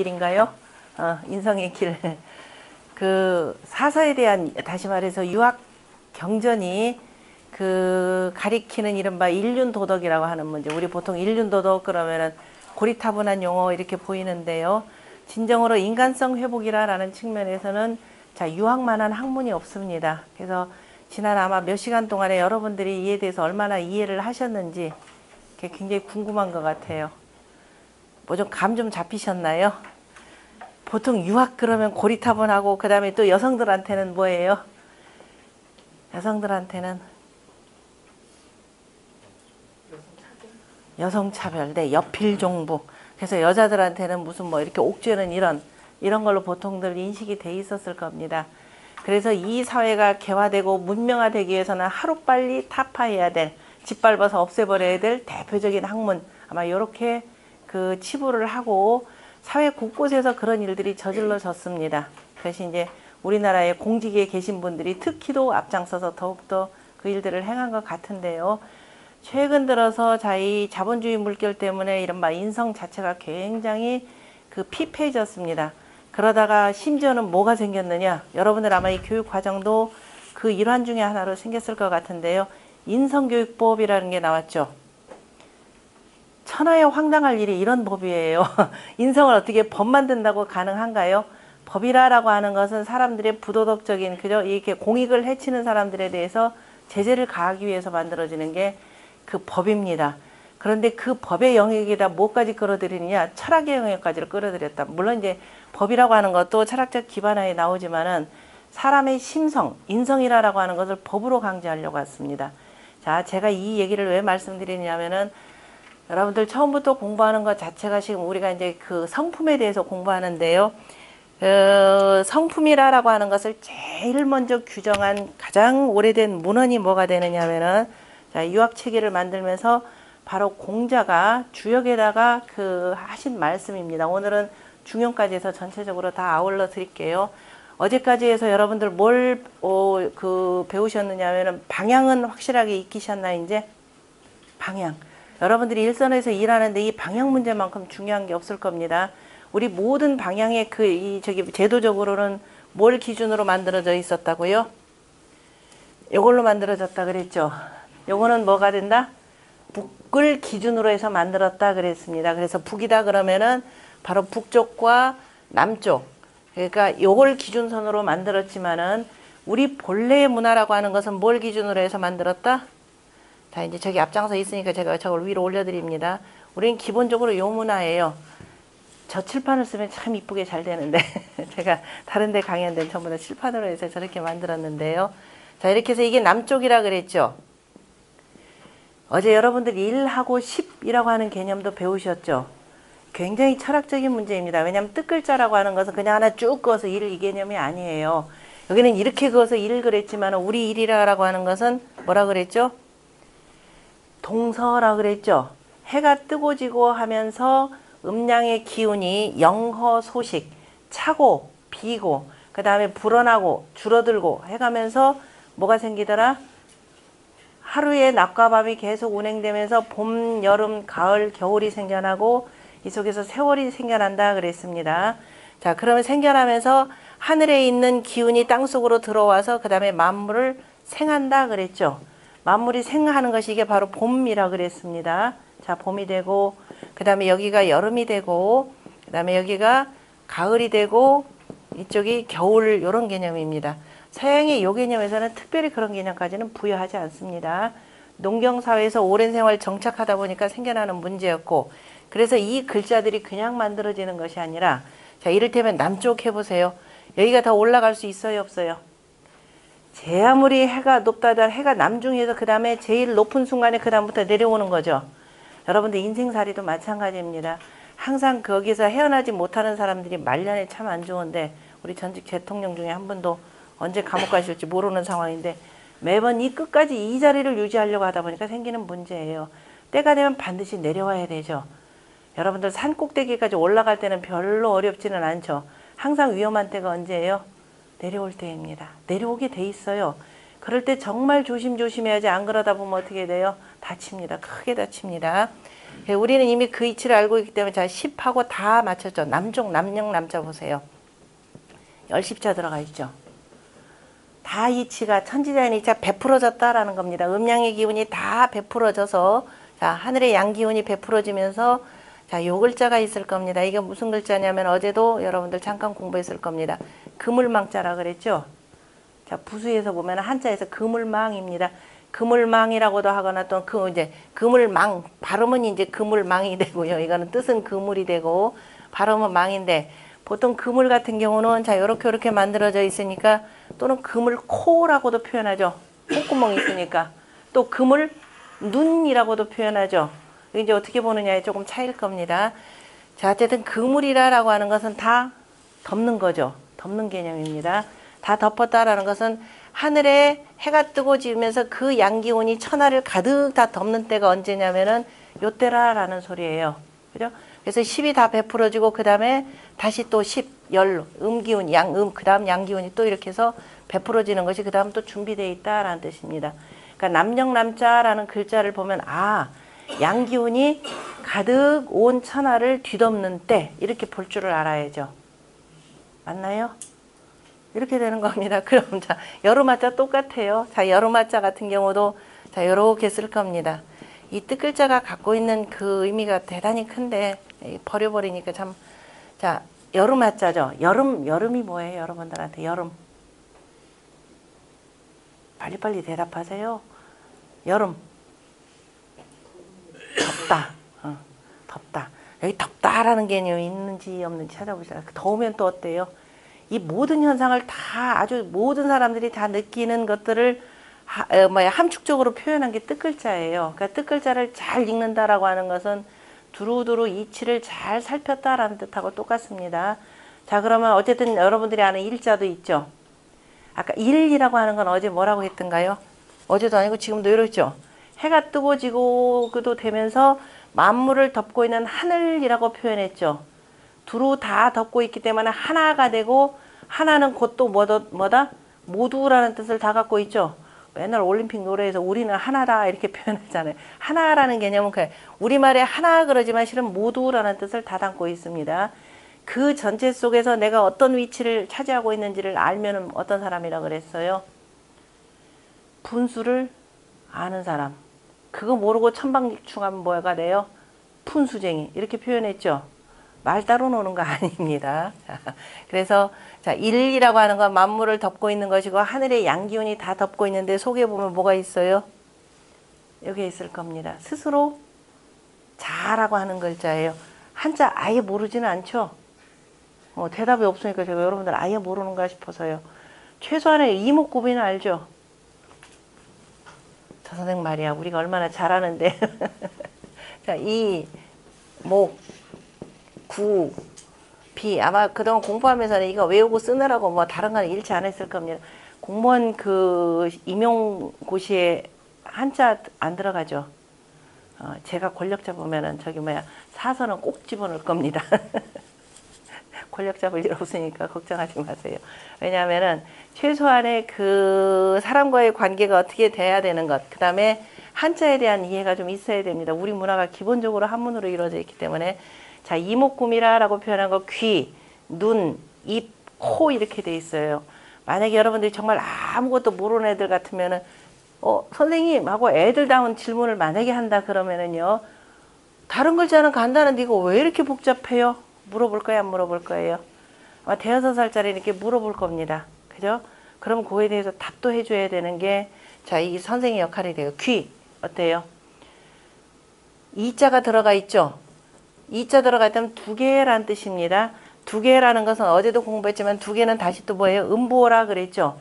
길인가요? 인성의 길. 그 사서에 대한, 다시 말해서 유학 경전이 가리키는 이른바 일륜도덕이라고 하는 문제. 우리 보통 일륜도덕 그러면은 고리타분한 용어 이렇게 보이는데요. 진정으로 인간성 회복이라는 측면에서는 유학만한 학문이 없습니다. 그래서 지난 아마 몇 시간 동안에 여러분들이 이에 대해서 얼마나 이해를 하셨는지 굉장히 궁금한 것 같아요. 뭐 좀 감 좀 잡히셨나요? 보통 유학 그러면 고리타분하고 그 다음에 또 여성들한테는 뭐예요? 여성들한테는 여성차별, 네, 여필종부. 그래서 여자들한테는 무슨 뭐 이렇게 옥죄는 이런 걸로 보통들 인식이 돼 있었을 겁니다. 그래서 이 사회가 개화되고 문명화되기 위해서는 하루빨리 타파해야 될, 짓밟아서 없애버려야 될 대표적인 학문, 아마 이렇게 치부를 하고 사회 곳곳에서 그런 일들이 저질러졌습니다. 그래서 이제 우리나라의 공직에 계신 분들이 특히도 앞장서서 더욱더 그 일들을 행한 것 같은데요. 최근 들어서 이 자본주의 물결 때문에 이른바 인성 자체가 굉장히 피폐해졌습니다. 그러다가 심지어는 뭐가 생겼느냐? 여러분들 아마 이 교육 과정도 그 일환 중에 하나로 생겼을 것 같은데요. 인성교육법이라는 게 나왔죠. 천하에 황당할 일이 이런 법이에요. 인성을 어떻게 법 만든다고 가능한가요? 법이라고 하는 것은 사람들의 부도덕적인 이렇게 공익을 해치는 사람들에 대해서 제재를 가하기 위해서 만들어지는 게 그 법입니다. 그런데 그 법의 영역에다 뭐까지 끌어들이느냐? 철학의 영역까지를 끌어들였다. 물론 이제 법이라고 하는 것도 철학적 기반하에 나오지만은 사람의 심성, 인성이라고 하는 것을 법으로 강제하려고 했습니다. 자, 제가 이 얘기를 왜 말씀드리냐면은 여러분들 처음부터 공부하는 것 자체가 지금 우리가 이제 성품에 대해서 공부하는데요. 성품이라고 하는 것을 제일 먼저 규정한 가장 오래된 문헌이 뭐가 되느냐 하면은 유학 체계를 만들면서 바로 공자가 주역에다가 하신 말씀입니다. 오늘은 중용까지 해서 전체적으로 다 아울러 드릴게요. 어제까지 해서 여러분들 뭘 배우셨느냐 하면은 방향은 확실하게 익히셨나 이제? 방향. 여러분들이 일선에서 일하는데 이 방향 문제만큼 중요한 게 없을 겁니다. 우리 모든 방향의 제도적으로는 뭘 기준으로 만들어져 있었다고요? 이걸로 만들어졌다 그랬죠. 요거는 뭐가 된다? 북을 기준으로 해서 만들었다 그랬습니다. 그래서 북이다 그러면은 바로 북쪽과 남쪽. 그러니까 요걸 기준선으로 만들었지만은 우리 본래의 문화라고 하는 것은 뭘 기준으로 해서 만들었다? 자, 이제 저기 앞장서 있으니까 제가 저걸 위로 올려드립니다. 우리는 기본적으로 요 문화예요. 저 칠판을 쓰면 참 이쁘게 잘 되는데 제가 다른 데 강의한 데는 전부 다 칠판으로 해서 저렇게 만들었는데요. 자, 이렇게 해서 이게 남쪽이라 그랬죠. 어제 여러분들 1하고 10이라고 하는 개념도 배우셨죠. 굉장히 철학적인 문제입니다. 왜냐하면 뜻글자라고 하는 것은 그냥 하나 쭉 그어서 1 이 개념이 아니에요. 여기는 이렇게 그어서 1 그랬지만 우리 1이라고 하는 것은 뭐라 그랬죠? 동서라 그랬죠. 해가 뜨고 지고 하면서 음양의 기운이 영허소식, 차고 비고 그 다음에 불어나고 줄어들고 해가면서 뭐가 생기더라? 하루에 낮과 밤이 계속 운행되면서 봄, 여름, 가을, 겨울이 생겨나고 이 속에서 세월이 생겨난다 그랬습니다. 자, 그러면 생겨나면서 하늘에 있는 기운이 땅속으로 들어와서 그 다음에 만물을 생한다 그랬죠. 만물이 생하는 것이 이게 바로 봄이라 그랬습니다. 자, 봄이 되고 그 다음에 여기가 여름이 되고 그 다음에 여기가 가을이 되고 이쪽이 겨울 이런 개념입니다. 서양의 요 개념에서는 특별히 그런 개념까지는 부여하지 않습니다. 농경사회에서 오랜 생활 정착하다 보니까 생겨나는 문제였고 그래서 이 글자들이 그냥 만들어지는 것이 아니라 자, 이를테면 남쪽 해보세요. 여기가 더 올라갈 수 있어요 없어요? 제 아무리 해가 높다다 해가 남중에서 그 다음에 제일 높은 순간에 그 다음부터 내려오는 거죠. 여러분들 인생살이도 마찬가지입니다. 항상 거기서 헤어나지 못하는 사람들이 말년에 참 안 좋은데 우리 전직 대통령 중에 한 분도 언제 감옥 가실지 모르는 상황인데 매번 이 끝까지 이 자리를 유지하려고 하다 보니까 생기는 문제예요. 때가 되면 반드시 내려와야 되죠. 여러분들 산 꼭대기까지 올라갈 때는 별로 어렵지는 않죠. 항상 위험한 때가 언제예요? 내려올 때입니다. 내려오게 돼 있어요. 그럴 때 정말 조심조심해야지 안 그러다 보면 어떻게 돼요? 다칩니다. 크게 다칩니다. 우리는 이미 그 이치를 알고 있기 때문에 자 10하고 다 맞췄죠. 남종, 남령, 남자 보세요. 열십자 들어가 있죠. 다 이치가 천지자인 이치가 베풀어졌다라는 겁니다. 음양의 기운이 다 베풀어져서 자 하늘의 양 기운이 베풀어지면서 자 요 글자가 있을 겁니다. 이게 무슨 글자냐면 어제도 여러분들 잠깐 공부했을 겁니다. 그물망자라 그랬죠. 자 부수에서 보면 한자에서 그물망입니다. 그물망이라고도 하거나 또 그 이제 그물망 발음은 이제 그물망이 되고요. 이거는 뜻은 그물이 되고 발음은 망인데 보통 그물 같은 경우는 자 요렇게 만들어져 있으니까 또는 그물코라고도 표현하죠. 콧구멍이 있으니까 또 그물 눈이라고도 표현하죠. 이제 어떻게 보느냐에 조금 차이일 겁니다. 자 어쨌든 그물이라고 하는 것은 다 덮는 거죠. 덮는 개념입니다. 다 덮었다라는 것은 하늘에 해가 뜨고 지면서 그 양기운이 천하를 가득 다 덮는 때가 언제냐면은 요때라라는 소리예요. 그죠? 그래서 10이 다 베풀어지고 그 다음에 다시 또 10, 열, 음기운, 양음, 그 다음 양기운이 또 이렇게 해서 베풀어지는 것이 그 다음 또 준비되어 있다라는 뜻입니다. 그러니까 남령남자라는 글자를 보면 아 양기운이 가득 온 천하를 뒤덮는 때 이렇게 볼 줄을 알아야죠. 맞나요? 이렇게 되는 겁니다. 그럼 자 여름하자 똑같아요. 자 여름하자 같은 경우도 자 요렇게 쓸 겁니다. 이 뜻글자가 갖고 있는 그 의미가 대단히 큰데 버려버리니까 참 자 여름하자죠. 여름이 뭐예요? 여러분들한테 여름 빨리빨리 대답하세요. 여름 덥다. 덥다. 여기 덥다라는 개념이 있는지 없는지 찾아보시라. 더우면 또 어때요? 이 모든 현상을 다 아주 모든 사람들이 다 느끼는 것들을 함축적으로 표현한 게 뜻글자예요. 그러니까 뜻글자를 잘 읽는다라고 하는 것은 두루두루 이치를 잘 살폈다라는 뜻하고 똑같습니다. 자 그러면 어쨌든 여러분들이 아는 일자도 있죠. 아까 일이라고 하는 건 어제 뭐라고 했던가요? 어제도 아니고 지금도 이렇죠. 해가 뜨고 지고 그도 되면서 만물을 덮고 있는 하늘이라고 표현했죠. 두루 다 덮고 있기 때문에 하나가 되고 하나는 곧 또 뭐다? 모두라는 뜻을 다 갖고 있죠. 맨날 올림픽 노래에서 우리는 하나다 이렇게 표현하잖아요. 하나라는 개념은 우리말에 하나 그러지만 실은 모두라는 뜻을 다 담고 있습니다. 그 전체 속에서 내가 어떤 위치를 차지하고 있는지를 알면 어떤 사람이라 그랬어요? 분수를 아는 사람. 그거 모르고 천방지축하면 뭐가 돼요? 푼수쟁이 이렇게 표현했죠. 말 따로 노는 거 아닙니다. 그래서 자 일이라고 하는 건 만물을 덮고 있는 것이고 하늘의 양기운이 다 덮고 있는데 속에 보면 뭐가 있어요? 여기 있을 겁니다. 스스로 자라고 하는 글자예요. 한자 아예 모르지는 않죠. 대답이 없으니까 제가 여러분들 아예 모르는가 싶어서요. 최소한의 이목구비는 알죠. 저 선생 말이야 우리가 얼마나 잘하는데 자, 이, 목, 구, 비 아마 그동안 공부하면서는 이거 외우고 쓰느라고 뭐 다른 거는 잃지 않았을 겁니다. 공무원 그 임용고시에 한자 안 들어가죠. 제가 권력 잡으면은 저기 사서는 꼭 집어넣을 겁니다. 권력 잡을 일 없으니까 걱정하지 마세요. 왜냐하면은 최소한의 그 사람과의 관계가 어떻게 돼야 되는 것, 그 다음에 한자에 대한 이해가 좀 있어야 됩니다. 우리 문화가 기본적으로 한문으로 이루어져 있기 때문에 자 이목구미라라고 표현한 거 귀, 눈, 입, 코 이렇게 돼 있어요. 만약에 여러분들이 정말 아무것도 모르는 애들 같으면은 선생님 하고 애들다운 질문을 만약에 한다 그러면은요 다른 글자는 간단한데 이거 왜 이렇게 복잡해요? 물어볼 거예요, 안 물어볼 거예요? 아마 대여섯 살짜리 이렇게 물어볼 겁니다. 그죠? 그럼 그거에 대해서 답도 해줘야 되는 게 자, 이 선생의 역할이 돼요. 귀 어때요? 이자가 들어가 있죠? 이자 들어가 있다면 두 개라는 뜻입니다. 두 개라는 것은 어제도 공부했지만 두 개는 다시 또 뭐예요? 음부호라 그랬죠?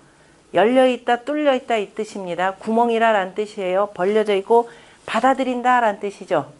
열려있다, 뚫려있다 이 뜻입니다. 구멍이라는 뜻이에요. 벌려져 있고 받아들인다 라는 뜻이죠.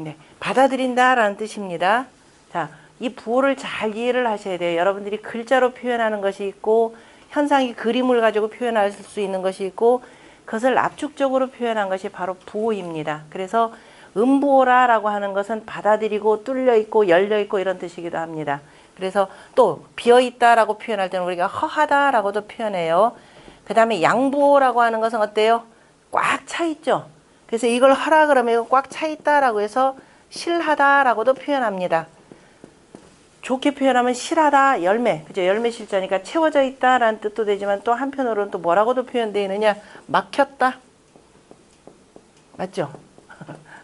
네, 받아들인다 라는 뜻입니다. 자, 이 부호를 잘 이해를 하셔야 돼요. 여러분들이 글자로 표현하는 것이 있고 현상이 그림을 가지고 표현할 수 있는 것이 있고 그것을 압축적으로 표현한 것이 바로 부호입니다. 그래서 음부호라라고 하는 것은 받아들이고 뚫려있고 열려있고 이런 뜻이기도 합니다. 그래서 또 비어있다라고 표현할 때는 우리가 허하다라고도 표현해요. 그 다음에 양부호라고 하는 것은 어때요? 꽉 차 있죠. 그래서 이걸 하라 그러면 이거 꽉 차 있다라고 해서 실하다라고도 표현합니다. 좋게 표현하면 실하다, 열매. 그죠? 열매 실자니까 채워져 있다라는 뜻도 되지만 또 한편으로는 또 뭐라고도 표현되어 있느냐? 막혔다. 맞죠?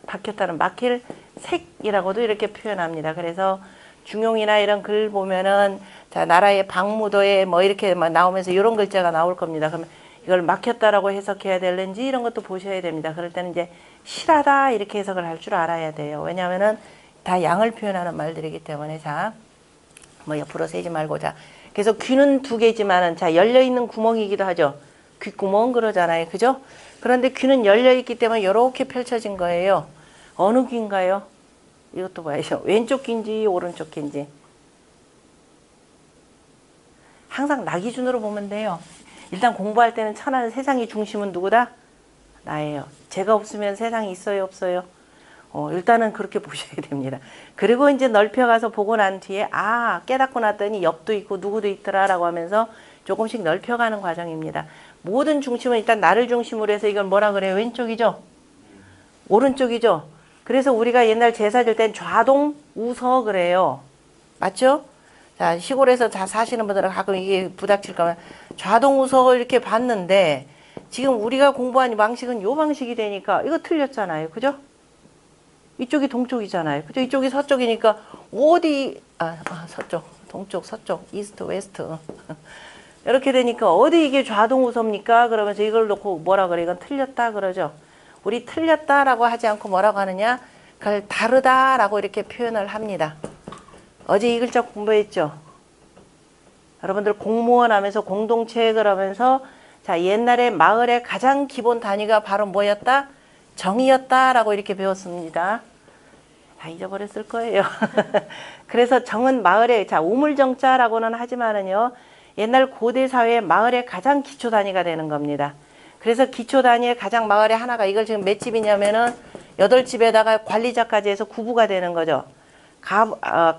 막혔다는 막힐 색이라고도 이렇게 표현합니다. 그래서 중용이나 이런 글 보면은 자, 나라의 박무도에 뭐 이렇게 막 나오면서 이런 글자가 나올 겁니다. 그러면 이걸 막혔다라고 해석해야 될는지 이런 것도 보셔야 됩니다. 그럴 때는 이제 실하다 이렇게 해석을 할 줄 알아야 돼요. 왜냐하면은 다 양을 표현하는 말들이기 때문에. 자, 뭐 옆으로 세지 말고. 자, 그래서 귀는 두 개지만은 자, 열려 있는 구멍이기도 하죠. 귓구멍 그러잖아요. 그죠? 그런데 귀는 열려 있기 때문에 이렇게 펼쳐진 거예요. 어느 귀인가요? 이것도 봐야죠. 왼쪽 귀인지 오른쪽 귀인지. 항상 나 기준으로 보면 돼요. 일단 공부할 때는 천하는 세상의 중심은 누구다? 나예요. 제가 없으면 세상이 있어요, 없어요? 일단은 그렇게 보셔야 됩니다. 그리고 이제 넓혀가서 보고 난 뒤에 아, 깨닫고 났더니 옆도 있고 누구도 있더라라고 하면서 조금씩 넓혀가는 과정입니다. 모든 중심은 일단 나를 중심으로 해서 이걸 뭐라 그래요? 왼쪽이죠? 오른쪽이죠? 그래서 우리가 옛날 제사 질 땐 좌동 우서 그래요. 맞죠? 자, 시골에서 다 사시는 분들은 가끔 이게 부닥칠까 봐 좌동 우서 이렇게 봤는데 지금 우리가 공부한 방식은 요 방식이 되니까 이거 틀렸잖아요. 그죠? 이쪽이 동쪽이잖아요. 그죠? 이쪽이 서쪽이니까 어디 서쪽, 동쪽, 서쪽, 이스트, 웨스트 이렇게 되니까 어디 이게 좌동 우서입니까? 그러면서 이걸 놓고 뭐라 그래? 이건 틀렸다 그러죠. 우리 틀렸다라고 하지 않고 뭐라고 하느냐? 그걸 다르다라고 이렇게 표현을 합니다. 어제 이 글자 공부했죠? 여러분들 공무원 하면서 공동체 그러면서 자, 옛날에 마을의 가장 기본 단위가 바로 뭐였다? 정이었다라고 이렇게 배웠습니다. 다 잊어버렸을 거예요. 그래서 정은 마을의 자, 우물정자라고는 하지만은요. 옛날 고대 사회의 마을의 가장 기초 단위가 되는 겁니다. 그래서 기초 단위의 가장 마을의 하나가 이걸 지금 몇 집이냐면은 8집에다가 관리자까지 해서 구부가 되는 거죠.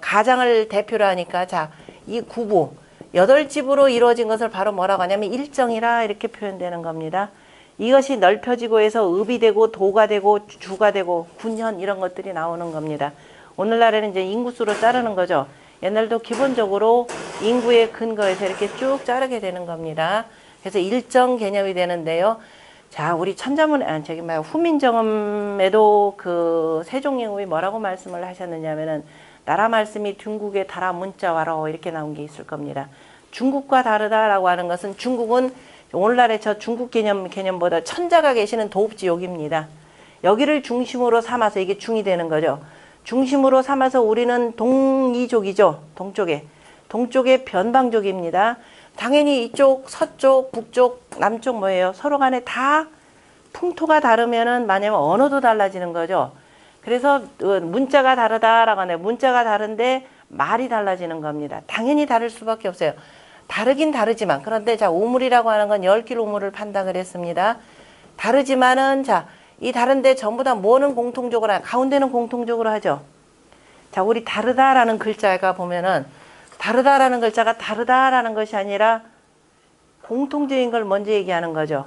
가장을 대표로 하니까 자, 이 구부 8집으로 이루어진 것을 바로 뭐라고 하냐면 일정이라 이렇게 표현되는 겁니다. 이것이 넓혀지고 해서 읍이 되고 도가 되고 주가 되고 군현 이런 것들이 나오는 겁니다. 오늘날에는 이제 인구수로 자르는 거죠. 옛날도 기본적으로 인구에 근거해서 이렇게 쭉 자르게 되는 겁니다. 그래서 일정 개념이 되는데요. 자, 우리 후민정음에도 그 세종임금이 뭐라고 말씀을 하셨느냐면은 나라 말씀이 중국의 다라 문자와로 이렇게 나온 게 있을 겁니다. 중국과 다르다라고 하는 것은 중국은 오늘날의 저 중국 개념보다 천자가 계시는 도읍지역입니다. 여기를 중심으로 삼아서 이게 중이 되는 거죠. 중심으로 삼아서 우리는 동이족이죠. 동쪽의 변방족입니다. 당연히 이쪽, 서쪽, 북쪽, 남쪽 뭐예요? 서로 간에 다 풍토가 다르면은 만약에 언어도 달라지는 거죠. 그래서 문자가 다르다라고 하네요. 문자가 다른데 말이 달라지는 겁니다. 당연히 다를 수밖에 없어요. 다르긴 다르지만 그런데 자, 우물이라고 하는 건 10길 우물을 판다 그랬습니다. 다르지만은 자, 이 다른데 전부 다 뭐는 공통적으로 가운데는 공통적으로 하죠. 자, 우리 다르다라는 글자가 보면은 다르다라는 글자가 다르다라는 것이 아니라 공통적인 걸 먼저 얘기하는 거죠.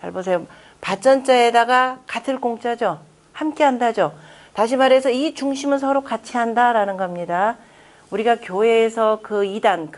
잘 보세요. 받전자에다가 같을 공자죠. 함께 한다죠. 다시 말해서 이 중심은 서로 같이 한다라는 겁니다. 우리가 교회에서 그 이단,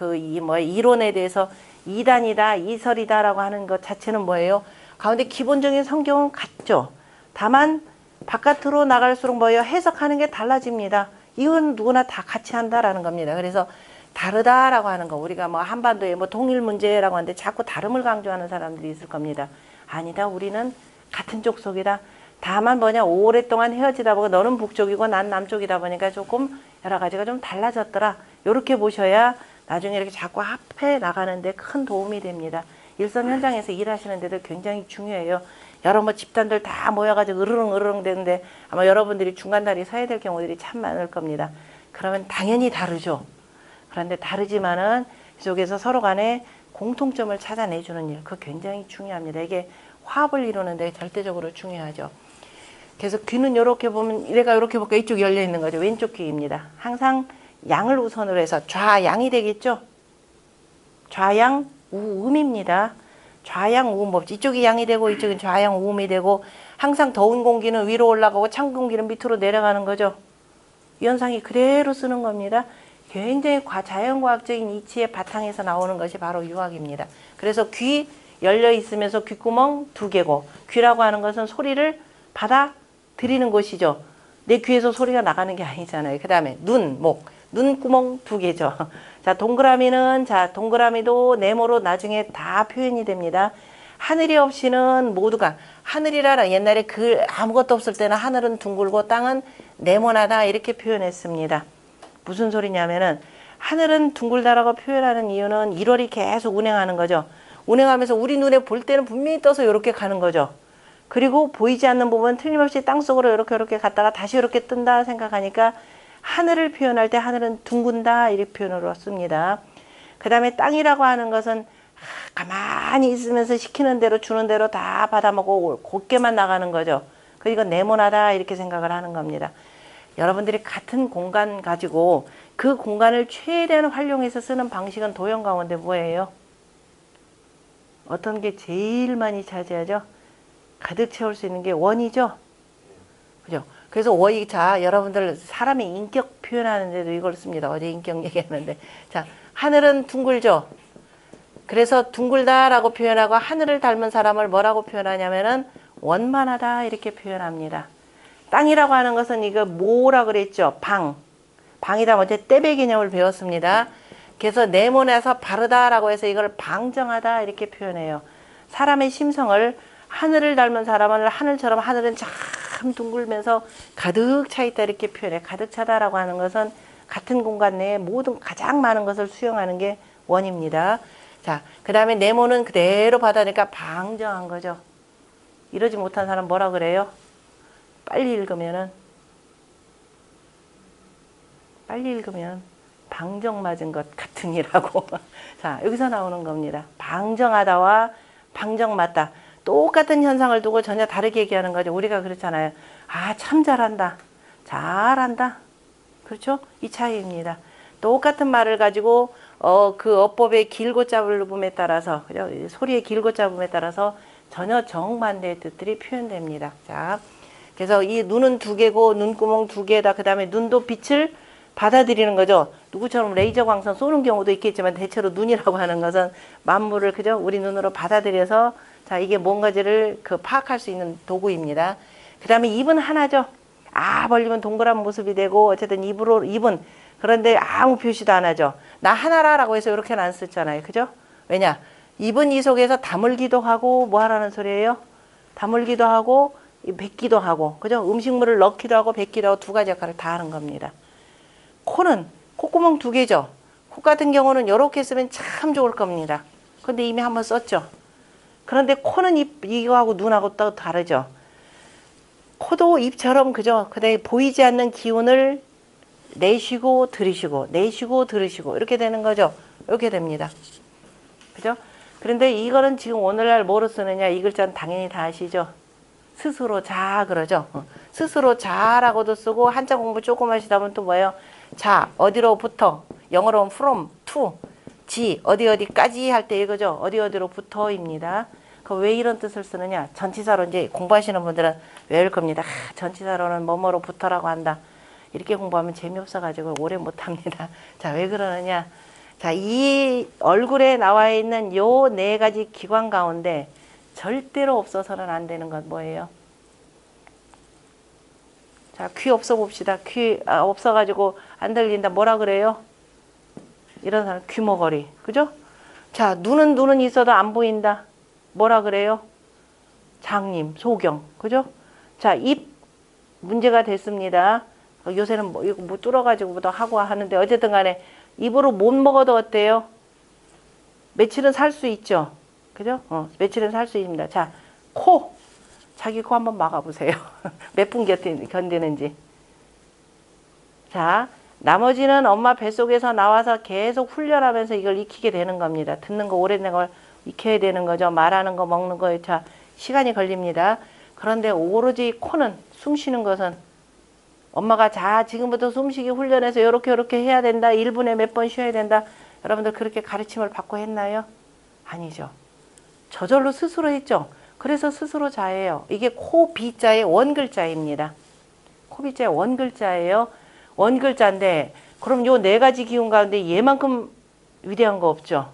이론에 대해서 이단이다, 이설이다라고 하는 것 자체는 뭐예요? 가운데 기본적인 성경은 같죠. 다만 바깥으로 나갈수록 뭐예요? 해석하는 게 달라집니다. 이건 누구나 다 같이 한다라는 겁니다. 그래서 다르다라고 하는 거, 우리가 뭐 한반도에 뭐 통일 문제라고 하는데 자꾸 다름을 강조하는 사람들이 있을 겁니다. 아니다, 우리는 같은 족속이다. 다만 뭐냐, 오랫동안 헤어지다 보고 너는 북쪽이고 난 남쪽이다 보니까 조금 여러 가지가 좀 달라졌더라. 이렇게 보셔야 나중에 이렇게 자꾸 합해 나가는데 큰 도움이 됩니다. 일선 현장에서 일하시는 데도 굉장히 중요해요. 여러 뭐 집단들 다 모여가지고 으르렁 되는데 아마 여러분들이 중간다리 서야 될 경우들이 참 많을 겁니다. 그러면 당연히 다르죠. 그런데 다르지만은 속에서 서로 간에 공통점을 찾아내주는 일, 그거 굉장히 중요합니다. 이게 화합을 이루는데 절대적으로 중요하죠. 그래서 귀는 이렇게 보면, 내가 이렇게 볼까 이쪽이 열려 있는 거죠. 왼쪽 귀입니다. 항상 양을 우선으로 해서 좌양이 되겠죠. 좌양 우음입니다. 좌양 우음 법칙. 이쪽이 양이 되고 이쪽은 좌양 우음이 되고 항상 더운 공기는 위로 올라가고 찬 공기는 밑으로 내려가는 거죠. 이 현상이 그대로 쓰는 겁니다. 굉장히 자연과학적인 이치의 바탕에서 나오는 것이 바로 유학입니다. 그래서 귀 열려 있으면서 귓구멍 2개고, 귀라고 하는 것은 소리를 받아들이는 곳이죠. 내 귀에서 소리가 나가는 게 아니잖아요. 그 다음에 눈, 목, 눈구멍 2개죠. 자, 동그라미는, 자, 동그라미도 네모로 나중에 다 표현이 됩니다. 하늘이 없이는 모두가, 하늘이라 옛날에 아무것도 없을 때는 하늘은 둥글고 땅은 네모나다 이렇게 표현했습니다. 무슨 소리냐면은 하늘은 둥글다라고 표현하는 이유는 1월이 계속 운행하는 거죠. 운행하면서 우리 눈에 볼 때는 분명히 떠서 이렇게 가는 거죠. 그리고 보이지 않는 부분은 틀림없이 땅속으로 이렇게 갔다가 다시 이렇게 뜬다 생각하니까 하늘을 표현할 때 하늘은 둥근다 이렇게 표현으로 씁니다. 그 다음에 땅이라고 하는 것은 가만히 있으면서 시키는 대로 주는 대로 다 받아먹고 곱게만 나가는 거죠. 그러니까 네모나다 이렇게 생각을 하는 겁니다. 여러분들이 같은 공간 가지고 그 공간을 최대한 활용해서 쓰는 방식은 도형 가운데 뭐예요? 어떤 게 제일 많이 차지하죠? 가득 채울 수 있는 게 원이죠? 그죠? 그래서 자, 여러분들 사람의 인격 표현하는데도 이걸 씁니다. 어제 인격 얘기했는데. 자, 하늘은 둥글죠? 그래서 둥글다라고 표현하고 하늘을 닮은 사람을 뭐라고 표현하냐면은 원만하다 이렇게 표현합니다. 땅이라고 하는 것은 이거 뭐라 그랬죠? 방이다. 어제 떼배 개념을 배웠습니다. 그래서 네모나서 바르다라고 해서 이걸 방정하다 이렇게 표현해요. 사람의 심성을 하늘을 닮은 사람은 하늘처럼 하늘은 참 둥글면서 가득 차 있다 이렇게 표현해. 가득 차다라고 하는 것은 같은 공간 내에 모든 가장 많은 것을 수용하는 게 원입니다. 자, 그 다음에 네모는 그대로 받아니까 방정한 거죠. 이러지 못한 사람 뭐라 그래요? 빨리 읽으면 방정 맞은 것 같으니라고. 자, 여기서 나오는 겁니다. 방정하다와 방정 맞다. 똑같은 현상을 두고 전혀 다르게 얘기하는 거죠. 우리가 그렇잖아요. 아, 참 잘한다. 그렇죠? 이 차이입니다. 똑같은 말을 가지고 그 어법의 길고 짧음에 따라서, 그죠? 소리의 길고 짧음에 따라서 전혀 정반대의 뜻들이 표현됩니다. 자, 그래서 이 눈은 2개고 눈구멍 2개다. 그 다음에 눈도 빛을 받아들이는 거죠. 누구처럼 레이저 광선 쏘는 경우도 있겠지만 대체로 눈이라고 하는 것은 만물을 그죠? 우리 눈으로 받아들여서 자, 이게 뭔가지를 파악할 수 있는 도구입니다. 그 다음에 입은 하나죠. 벌리면 동그란 모습이 되고 어쨌든 입은 그런데 아무 표시도 안 하죠. 나 하나라고 해서 이렇게는 안 쓰잖아요. 그죠? 왜냐? 입은 이 속에서 다물기도 하고 뭐 하라는 소리예요? 다물기도 하고 뱉기도 하고 그죠? 음식물을 넣기도 하고 뱉기도 하고 2가지 역할을 다 하는 겁니다. 코는 콧구멍 2개죠. 코 같은 경우는 이렇게 쓰면 참 좋을 겁니다. 근데 이미 한번 썼죠. 그런데 코는 이거하고 눈하고 또 다르죠. 코도 입처럼 그죠? 그다음에 보이지 않는 기운을 내쉬고 들이쉬고 내쉬고 들이쉬고 이렇게 되는 거죠. 이렇게 됩니다. 그죠? 그런데 이거는 지금 오늘날 뭐로 쓰느냐 이 글자는 당연히 다 아시죠? 스스로 자 그러죠. 스스로 자라고도 쓰고 한자 공부 조금 하시다 보면 또 뭐예요? 자 어디로부터 영어로는 from, to, 지 어디까지 할 때 이거죠. 어디로부터입니다. 왜 이런 뜻을 쓰느냐? 전치사로 이제 공부하시는 분들은 외울 겁니다. 전치사로는 뭐뭐로부터라고 한다. 이렇게 공부하면 재미없어가지고 오래 못합니다. 자, 왜 그러느냐? 자, 이 얼굴에 나와 있는 요 4가지 기관 가운데 절대로 없어서는 안 되는 건 뭐예요? 자, 귀 없어 봅시다. 귀 없어가지고 안 들린다. 뭐라 그래요? 이런 사람 귀머거리. 그죠? 자, 눈은 있어도 안 보인다. 뭐라 그래요? 장님, 소경. 그죠? 자, 입 문제가 됐습니다. 요새는 이거 뭐 뚫어가지고도 하고 하는데 어쨌든 간에 입으로 못 먹어도 어때요? 며칠은 살 수 있죠. 그죠? 며칠은 살 수 있습니다. 자, 코. 자기 코 한번 막아보세요. 몇 분 견디는지. 자, 나머지는 엄마 뱃속에서 나와서 계속 훈련하면서 이걸 익히게 되는 겁니다. 듣는 거 오래된 걸 익혀야 되는 거죠. 말하는 거 먹는 거 자 시간이 걸립니다. 그런데 오로지 코는 숨 쉬는 것은 엄마가 자 지금부터 숨쉬기 훈련해서 요렇게 해야 된다. 1분에 몇 번 쉬어야 된다. 여러분들 그렇게 가르침을 받고 했나요? 아니죠. 저절로 스스로 했죠. 그래서 스스로 자예요. 이게 코비자의 원글자입니다. 코비자의 원글자예요. 원글자인데 그럼 요 네 가지 기운 가운데 얘만큼 위대한 거 없죠.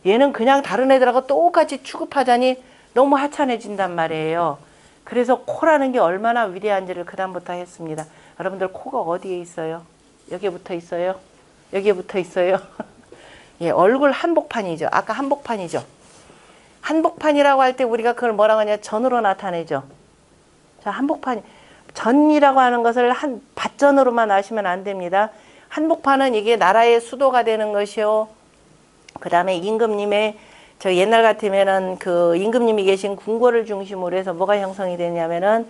얘는 그냥 다른 애들하고 똑같이 취급하자니 너무 하찮아진단 말이에요. 그래서 코라는 게 얼마나 위대한지를 그다음부터 했습니다. 여러분들 코가 어디에 있어요? 여기에 붙어 있어요? 여기에 붙어 있어요? 예, 얼굴 한복판이죠. 아까 한복판이죠. 한복판이라고 할 때 우리가 그걸 뭐라고 하냐? 전으로 나타내죠. 자, 한복판. 전이라고 하는 것을 한 밭전으로만 아시면 안 됩니다. 한복판은 이게 나라의 수도가 되는 것이요. 그 다음에 임금님의 저 옛날 같으면은 그 임금님이 계신 궁궐을 중심으로 해서 뭐가 형성이 되냐면은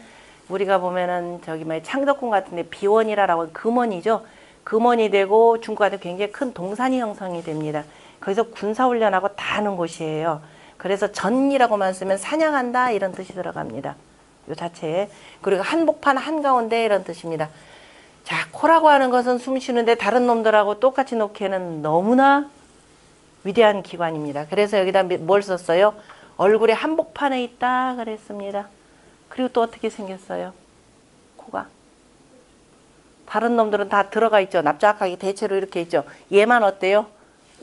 우리가 보면은 저기 뭐 창덕궁 같은데 비원이라고 금원이죠. 금원이 되고 중국 같은 굉장히 큰 동산이 형성이 됩니다. 거기서 군사훈련하고 다 하는 곳이에요. 그래서 전이라고만 쓰면 사냥한다 이런 뜻이 들어갑니다. 요 자체에. 그리고 한복판 한가운데 이런 뜻입니다. 자, 코라고 하는 것은 숨 쉬는데 다른 놈들하고 똑같이 놓기에는 너무나 위대한 기관입니다. 그래서 여기다 뭘 썼어요? 얼굴에 한복판에 있다 그랬습니다. 그리고 또 어떻게 생겼어요? 코가. 다른 놈들은 다 들어가 있죠. 납작하게 대체로 이렇게 있죠. 얘만 어때요?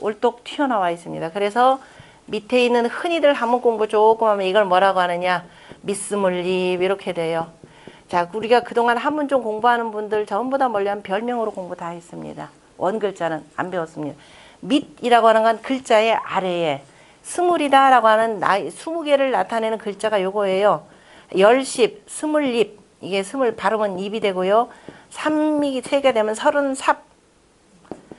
올똑 튀어나와 있습니다. 그래서 밑에 있는 흔히들 한문 공부 조금 하면 이걸 뭐라고 하느냐? 미스물립 이렇게 돼요. 자, 우리가 그동안 한문 좀 공부하는 분들 전부 다 멀리 한 별명으로 공부 다 했습니다. 원글자는 안 배웠습니다. 밑이라고 하는 건 글자의 아래에 스물이다라고 하는 20개를 나타내는 글자가 요거예요. 열십, 스물립 이게 스물 발음은 입이 되고요. 3이 3개 되면 30삽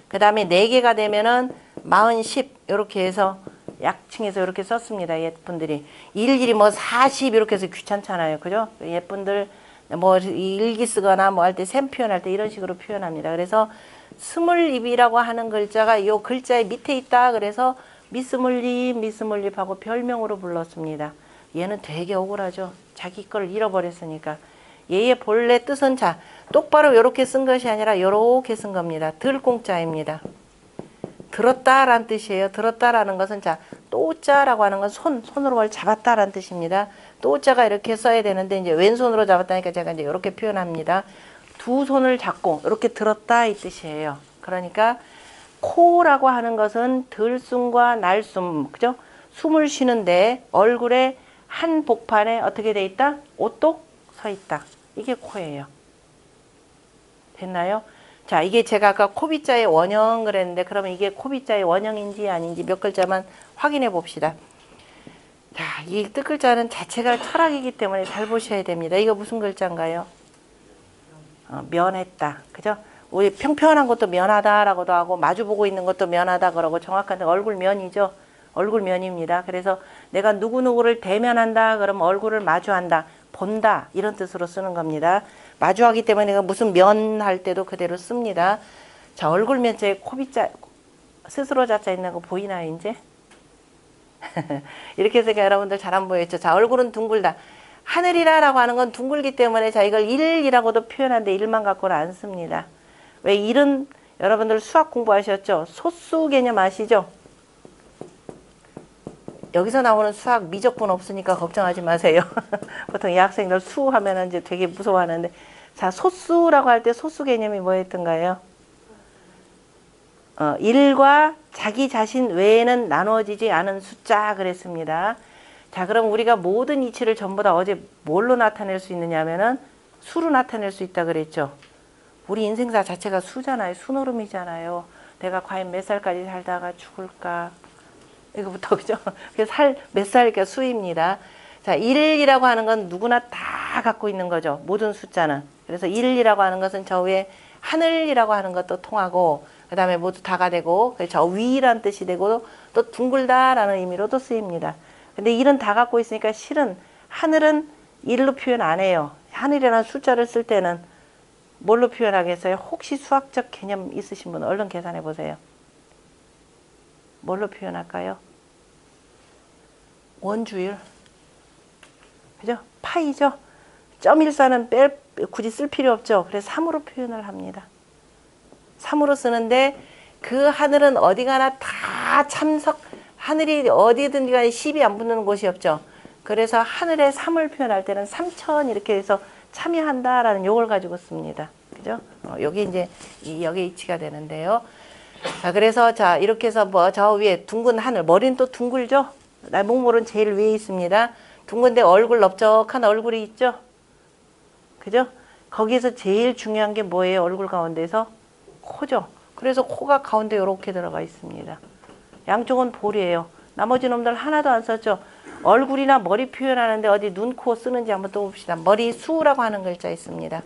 그 다음에 4개가 되면은 40, 이렇게 해서 약칭해서 이렇게 썼습니다. 예쁜들이. 일일이 뭐 40 이렇게 해서 귀찮잖아요. 그죠? 예쁜들 뭐 일기 쓰거나 뭐 할 때 셈 표현할 때 이런 식으로 표현합니다. 그래서 스물입이라고 하는 글자가 이 글자의 밑에 있다. 그래서 미스물립 하고 별명으로 불렀습니다. 얘는 되게 억울하죠. 자기 걸 잃어버렸으니까. 얘의 본래 뜻은 자 똑바로 이렇게 쓴 것이 아니라 이렇게 쓴 겁니다. 들공자입니다. 들었다라는 뜻이에요. 들었다라는 것은 자 또자라고 하는 건 손으로 뭘 잡았다라는 뜻입니다. 또자가 이렇게 써야 되는데 이제 왼손으로 잡았다니까 제가 이제 이렇게 표현합니다. 두 손을 잡고 이렇게 들었다 이 뜻이에요. 그러니까 코라고 하는 것은 들숨과 날숨, 그죠? 숨을 쉬는데 얼굴에 한 복판에 어떻게 돼 있다? 오똑 서 있다. 이게 코예요. 됐나요? 자, 이게 제가 아까 코비자의 원형 그랬는데 그러면 이게 코비자의 원형인지 아닌지 몇 글자만 확인해 봅시다. 자, 이 뜻글자는 자체가 철학이기 때문에 잘 보셔야 됩니다. 이거 무슨 글자인가요? 면했다. 그죠? 우리 평평한 것도 면하다라고도 하고 마주보고 있는 것도 면하다 그러고 정확한 얼굴면이죠. 얼굴면입니다. 그래서 내가 누구누구를 대면한다 그러면 얼굴을 마주한다. 본다 이런 뜻으로 쓰는 겁니다. 마주하기 때문에 내가 무슨 면할 때도 그대로 씁니다. 자, 얼굴면자에 코비자 스스로 자자 있는 거 보이나요 이제? 이렇게 해서 여러분들 잘 안 보였죠. 자, 얼굴은 둥글다. 하늘이라고 하는 건 둥글기 때문에 자 이걸 일이라고도 표현하는데 일만 갖고는 안 씁니다. 왜 일은 여러분들 수학 공부하셨죠? 소수 개념 아시죠? 여기서 나오는 수학 미적분 없으니까 걱정하지 마세요. 보통 이 학생들 수 하면 이제 되게 무서워하는데 자 소수라고 할 때 소수 개념이 뭐였던가요? 일과 자기 자신 외에는 나누어지지 않은 숫자 그랬습니다. 자, 그럼 우리가 모든 이치를 전부 다 어제 뭘로 나타낼 수 있느냐 하면은 수로 나타낼 수 있다 그랬죠. 우리 인생사 자체가 수잖아요. 수노름이잖아요. 내가 과연 몇 살까지 살다가 죽을까? 이거부터 그죠? 몇 살이니까 수입니다. 자, 1이라고 하는 건 누구나 다 갖고 있는 거죠. 모든 숫자는. 그래서 1이라고 하는 것은 저 위에 하늘이라고 하는 것도 통하고 그 다음에 모두 다가 되고 저 위라는 뜻이 되고 또 둥글다라는 의미로도 쓰입니다. 근데 1은 다 갖고 있으니까 실은 하늘은 1로 표현 안 해요. 하늘이라는 숫자를 쓸 때는 뭘로 표현하겠어요? 혹시 수학적 개념 있으신 분 얼른 계산해 보세요. 뭘로 표현할까요? 원주율. 그죠? 파이죠? .14는 굳이 쓸 필요 없죠. 그래서 3으로 표현을 합니다. 3으로 쓰는데 그 하늘은 어디 가나 다 참석, 하늘이 어디든 간에 10이 안 붙는 곳이 없죠. 그래서 하늘의 삼을 표현할 때는 삼천 이렇게 해서 참여한다라는 요걸 가지고 씁니다. 그죠? 여기 이제 여기 이치가 되는데요. 자, 그래서 자, 이렇게 해서 뭐 저 위에 둥근 하늘, 머리는 또 둥글죠? 목물은 제일 위에 있습니다. 둥근데 얼굴 넓적한 얼굴이 있죠? 그죠? 거기에서 제일 중요한 게 뭐예요? 얼굴 가운데서 코죠. 그래서 코가 가운데 이렇게 들어가 있습니다. 양쪽은 볼이에요. 나머지 놈들 하나도 안 썼죠. 얼굴이나 머리 표현하는데 어디 눈, 코 쓰는지 한번 또 봅시다. 머리 수라고 하는 글자 있습니다.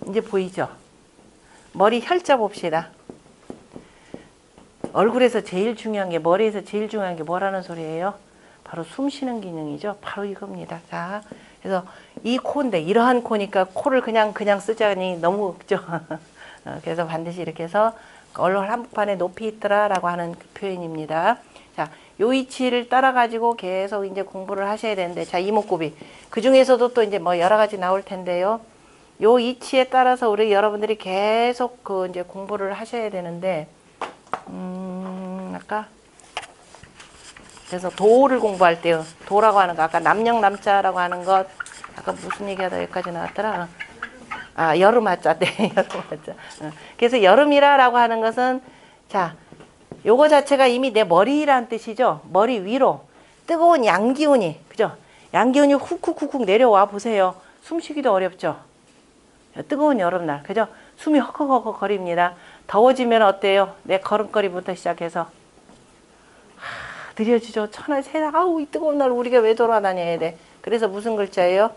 이제 보이죠? 머리 혈자 봅시다. 얼굴에서 제일 중요한 게, 머리에서 제일 중요한 게 뭐라는 소리예요? 바로 숨 쉬는 기능이죠. 바로 이겁니다. 자, 그래서 이 코인데 이러한 코니까 코를 그냥 쓰자니 너무 그죠? 그래서 반드시 이렇게 해서 얼굴 한복판에 높이 있더라라고 하는 그 표현입니다. 자, 요 이치를 따라 가지고 계속 이제 공부를 하셔야 되는데, 자, 이목구비 그 중에서도 또 이제 뭐 여러 가지 나올 텐데요. 요 이치에 따라서 우리 여러분들이 계속 그 이제 공부를 하셔야 되는데, 아까 그래서 도를 공부할 때요. 도라고 하는 거 아까 남녕 남자라고 하는 것 아까 무슨 얘기하다 여기까지 나왔더라. 아, 여름 하자. 네, 여름 하자. 그래서 여름이라라고 하는 것은 자, 요거 자체가 이미 내 머리란 뜻이죠. 머리 위로 뜨거운 양기운이, 그죠? 양기운이 훅훅훅훅 내려와 보세요. 숨쉬기도 어렵죠. 뜨거운 여름날, 그죠? 숨이 헉헉헉 거립니다. 더워지면 어때요? 내 걸음걸이부터 시작해서 느려지죠. 천하의 세상, 아우 이 뜨거운 날 우리가 왜 돌아다녀야 돼? 그래서 무슨 글자예요?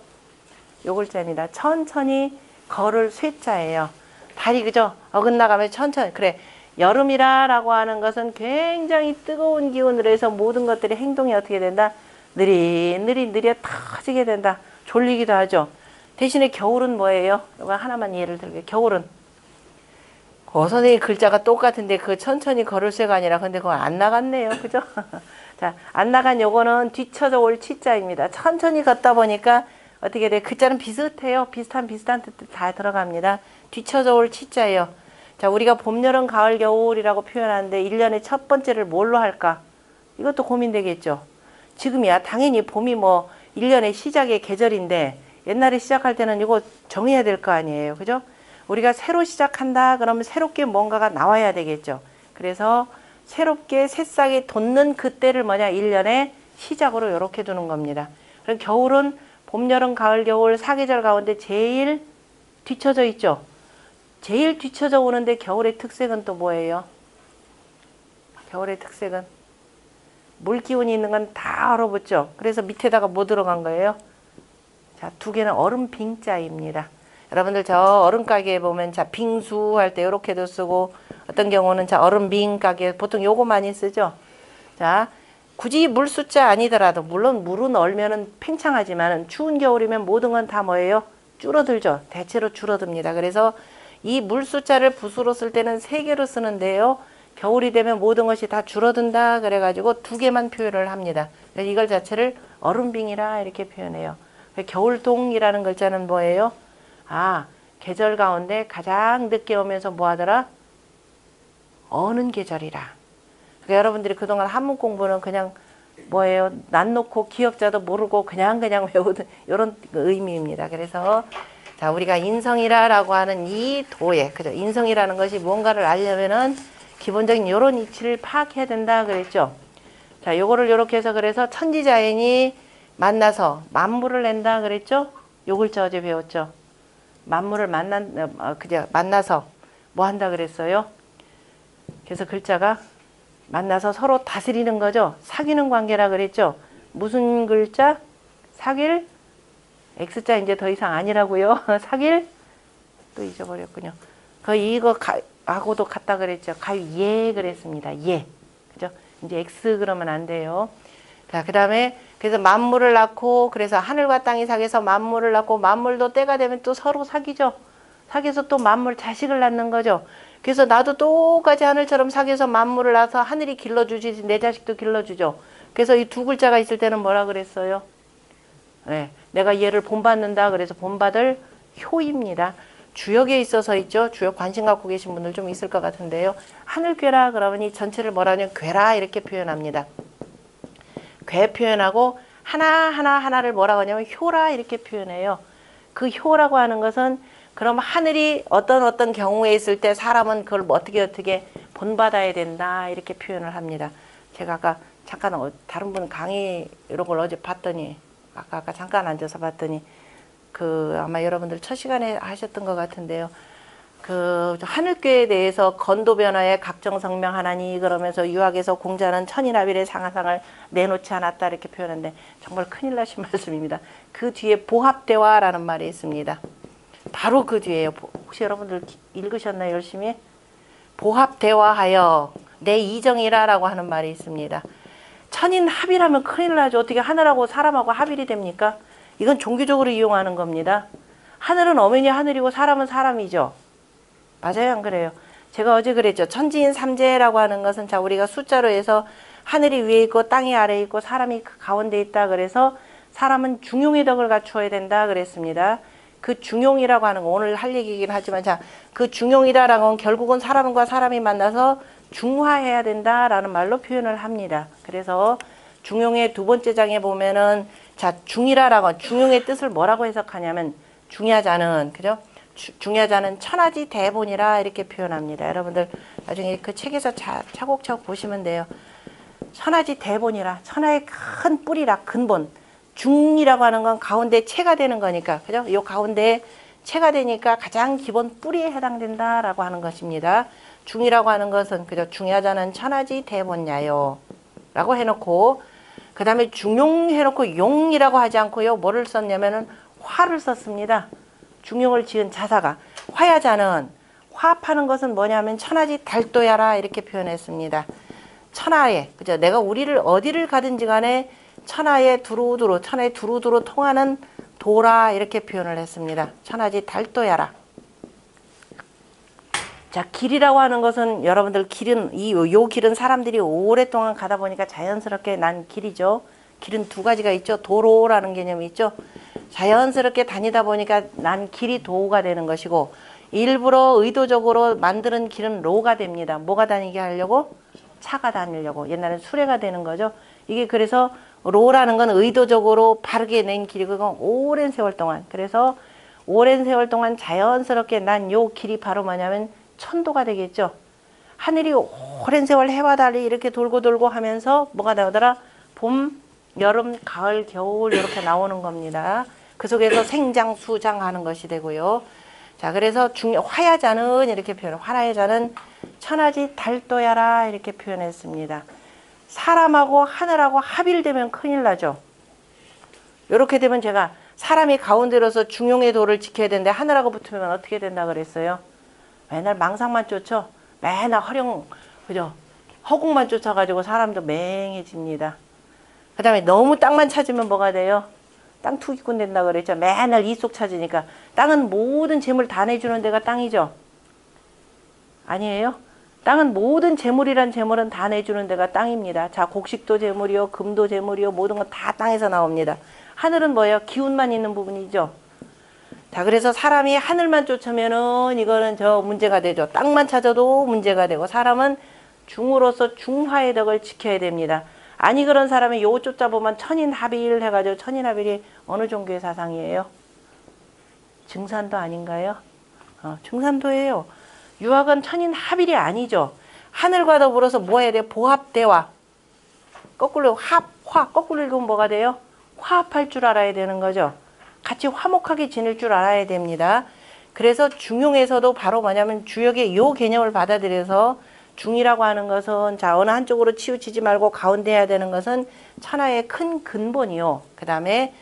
요 글자입니다. 천천히 걸을 쇠자예요. 다리 그죠? 어긋나가면 천천히. 그래, 여름이라라고 하는 것은 굉장히 뜨거운 기운으로 해서 모든 것들이 행동이 어떻게 된다? 느려 터지게 된다. 졸리기도 하죠. 대신에 겨울은 뭐예요? 이거 하나만 예를 들게. 겨울은 선생님 글자가 똑같은데 그 천천히 걸을 쇠가 아니라 근데 그거 안 나갔네요. 그죠? 자, 안 나간 요거는 뒤쳐져 올 치자입니다. 천천히 걷다 보니까 어떻게 돼? 글자는 비슷해요. 비슷한 뜻 다 들어갑니다. 뒤쳐져 올 치자예요. 자, 우리가 봄, 여름, 가을, 겨울이라고 표현하는데 1년의 첫 번째를 뭘로 할까? 이것도 고민되겠죠. 지금이야 당연히 봄이 뭐 1년의 시작의 계절인데 옛날에 시작할 때는 이거 정해야 될 거 아니에요. 그죠? 우리가 새로 시작한다 그러면 새롭게 뭔가가 나와야 되겠죠. 그래서 새롭게 새싹이 돋는 그때를 뭐냐? 1년의 시작으로 이렇게 두는 겁니다. 그럼 겨울은 봄, 여름, 가을, 겨울 4계절 가운데 제일 뒤쳐져 있죠. 제일 뒤쳐져 오는데 겨울의 특색은 또 뭐예요? 겨울의 특색은 물기운이 있는 건 다 얼어붙죠. 그래서 밑에다가 뭐 들어간 거예요? 자, 두 개는 얼음 빙자입니다. 여러분들 저 얼음 가게에 보면 자 빙수 할 때 이렇게도 쓰고 어떤 경우는 자 얼음 빙 가게 보통 요거 많이 쓰죠. 자, 굳이 물 숫자 아니더라도 물론 물은 얼면은 팽창하지만 추운 겨울이면 모든 건 다 뭐예요? 줄어들죠. 대체로 줄어듭니다. 그래서 이 물 숫자를 붓으로 쓸 때는 3개로 쓰는데요. 겨울이 되면 모든 것이 다 줄어든다 그래가지고 2개만 표현을 합니다. 그래서 이걸 자체를 얼음빙이라 이렇게 표현해요. 겨울동이라는 글자는 뭐예요? 아, 계절 가운데 가장 늦게 오면서 뭐 하더라? 어는 계절이라. 그러니까 여러분들이 그동안 한문 공부는 그냥 뭐예요? 난 놓고 기억자도 모르고 그냥 외우던 이런 의미입니다. 그래서 자, 우리가 인성이라라고 하는 이 도에, 그죠? 인성이라는 것이 뭔가를 알려면은 기본적인 이런 이치를 파악해야 된다 그랬죠. 자, 요거를 요렇게 해서 그래서 천지자연이 만나서 만물을 낸다 그랬죠. 요 글자 어제 배웠죠. 만물을 만나서 뭐 한다 그랬어요. 그래서 글자가 만나서 서로 다스리는 거죠. 사귀는 관계라 그랬죠. 무슨 글자? 사귈? X자 이제 더 이상 아니라고요. 사귈? 또 잊어버렸군요. 이거 하고도 같다 그랬죠. 예 그랬습니다. 예. 그죠? 이제 X 그러면 안 돼요. 자, 그 다음에 그래서 만물을 낳고 그래서 하늘과 땅이 사귀어서 만물을 낳고 만물도 때가 되면 또 서로 사귀죠. 사귀어서 또 만물 자식을 낳는 거죠. 그래서 나도 똑같이 하늘처럼 사귀어서 만물을 낳아서 하늘이 길러주지 내 자식도 길러주죠. 그래서 이 두 글자가 있을 때는 뭐라 그랬어요? 네, 내가 얘를 본받는다 그래서 본받을 효입니다. 주역에 있어서 있죠. 주역 관심 갖고 계신 분들 좀 있을 것 같은데요. 하늘괴라 그러면 이 전체를 뭐라 하냐면 괴라 이렇게 표현합니다. 괴 표현하고 하나를 뭐라고 하냐면 효라 이렇게 표현해요. 그 효라고 하는 것은 그럼 하늘이 어떤 경우에 있을 때 사람은 그걸 어떻게 본받아야 된다 이렇게 표현을 합니다. 제가 아까 잠깐 다른 분 강의 이런 걸 어제 봤더니 아까 잠깐 앉아서 봤더니 아마 여러분들 첫 시간에 하셨던 것 같은데요. 하늘교에 대해서 건도변화의 각정성명 하나니 그러면서 유학에서 공자는 천인아빌의 상하상을 내놓지 않았다 이렇게 표현하는데 정말 큰일 나신 말씀입니다. 그 뒤에 보합대화라는 말이 있습니다. 바로 그 뒤에요. 혹시 여러분들 읽으셨나요? 열심히? 보합대화하여 내 이정이라라고 하는 말이 있습니다. 천인합이라면 큰일 나죠. 어떻게 하늘하고 사람하고 합일이 됩니까? 이건 종교적으로 이용하는 겁니다. 하늘은 엄연히 하늘이고 사람은 사람이죠. 맞아요, 안 그래요? 제가 어제 그랬죠. 천지인 삼재라고 하는 것은 자 우리가 숫자로 해서 하늘이 위에 있고 땅이 아래에 있고 사람이 그 가운데 있다 그래서 사람은 중용의 덕을 갖추어야 된다 그랬습니다. 그 중용이라고 하는 거 오늘 할 얘기이긴 하지만 자 그 중용이라는 건 결국은 사람과 사람이 만나서 중화해야 된다라는 말로 표현을 합니다. 그래서 중용의 두 번째 장에 보면은 자 중이라라고 중용의 뜻을 뭐라고 해석하냐면 중야자는 그죠? 중야자는 천하지 대본이라 이렇게 표현합니다. 여러분들 나중에 그 책에서 차곡차곡 보시면 돼요. 천하지 대본이라 천하의 큰 뿌리라 근본. 중이라고 하는 건 가운데 체가 되는 거니까 그죠? 요 가운데 체가 되니까 가장 기본 뿌리에 해당된다라고 하는 것입니다. 중이라고 하는 것은 그죠? 중야자는 천하지 대본야요 라고 해놓고 그 다음에 중용 해놓고 용이라고 하지 않고요. 뭐를 썼냐면은 화를 썼습니다. 중용을 지은 자사가 화야자는 화합하는 것은 뭐냐면 천하지 달도야라 이렇게 표현했습니다. 천하에 그죠? 내가 우리를 어디를 가든지 간에 천하에 두루두루 통하는 도라 이렇게 표현을 했습니다. 천하지 달도야라. 자 길이라고 하는 것은 여러분들 길은 요 길은 사람들이 오랫동안 가다 보니까 자연스럽게 난 길이죠. 길은 두 가지가 있죠. 도로라는 개념이 있죠. 자연스럽게 다니다 보니까 난 길이 도가 되는 것이고 일부러 의도적으로 만드는 길은 로가 됩니다. 뭐가 다니게 하려고? 차가 다니려고. 옛날엔 수레가 되는 거죠. 이게 그래서 로라는 건 의도적으로 바르게 낸 길이고 그건 오랜 세월 동안 그래서 오랜 세월 동안 자연스럽게 난 요 길이 바로 뭐냐면 천도가 되겠죠. 하늘이 오랜 세월 해와 달리 이렇게 돌고 하면서 뭐가 나오더라? 봄, 여름, 가을, 겨울 이렇게 나오는 겁니다. 그 속에서 생장, 수장하는 것이 되고요. 자, 그래서 화야자는 이렇게 표현, 화야자는 천하지 달도야라 이렇게 표현했습니다. 사람하고 하늘하고 합일되면 큰일 나죠. 이렇게 되면 제가 사람이 가운데로서 중용의 도를 지켜야 되는데 하늘하고 붙으면 어떻게 된다 그랬어요? 맨날 망상만 쫓죠. 맨날 그죠? 허공만 쫓아가지고 사람도 맹해집니다. 그 다음에 너무 땅만 찾으면 뭐가 돼요? 땅 투기꾼 된다 그랬죠. 맨날 이속 찾으니까. 땅은 모든 재물 다 내주는 데가 땅이죠. 아니에요? 땅은 모든 재물이란 재물은 다 내주는 데가 땅입니다. 자, 곡식도 재물이요, 금도 재물이요, 모든 건 다 땅에서 나옵니다. 하늘은 뭐예요? 기운만 있는 부분이죠. 자, 그래서 사람이 하늘만 쫓으면은 이거는 문제가 되죠. 땅만 찾아도 문제가 되고 사람은 중으로서 중화의 덕을 지켜야 됩니다. 아니 그런 사람이 요 쫓아보면 천인합일 해가지고 천인합일이 어느 종교의 사상이에요? 증산도 아닌가요? 증산도예요. 유학은 천인합일이 아니죠. 하늘과 더불어서 뭐 해야 돼요? 보합대화. 거꾸로 거꾸로 읽으면 뭐가 돼요? 화합할 줄 알아야 되는 거죠. 같이 화목하게 지낼 줄 알아야 됩니다. 그래서 중용에서도 바로 뭐냐면 주역의 요 개념을 받아들여서 중이라고 하는 것은 자 어느 한쪽으로 치우치지 말고 가운데 해야 되는 것은 천하의 큰 근본이요. 그 다음에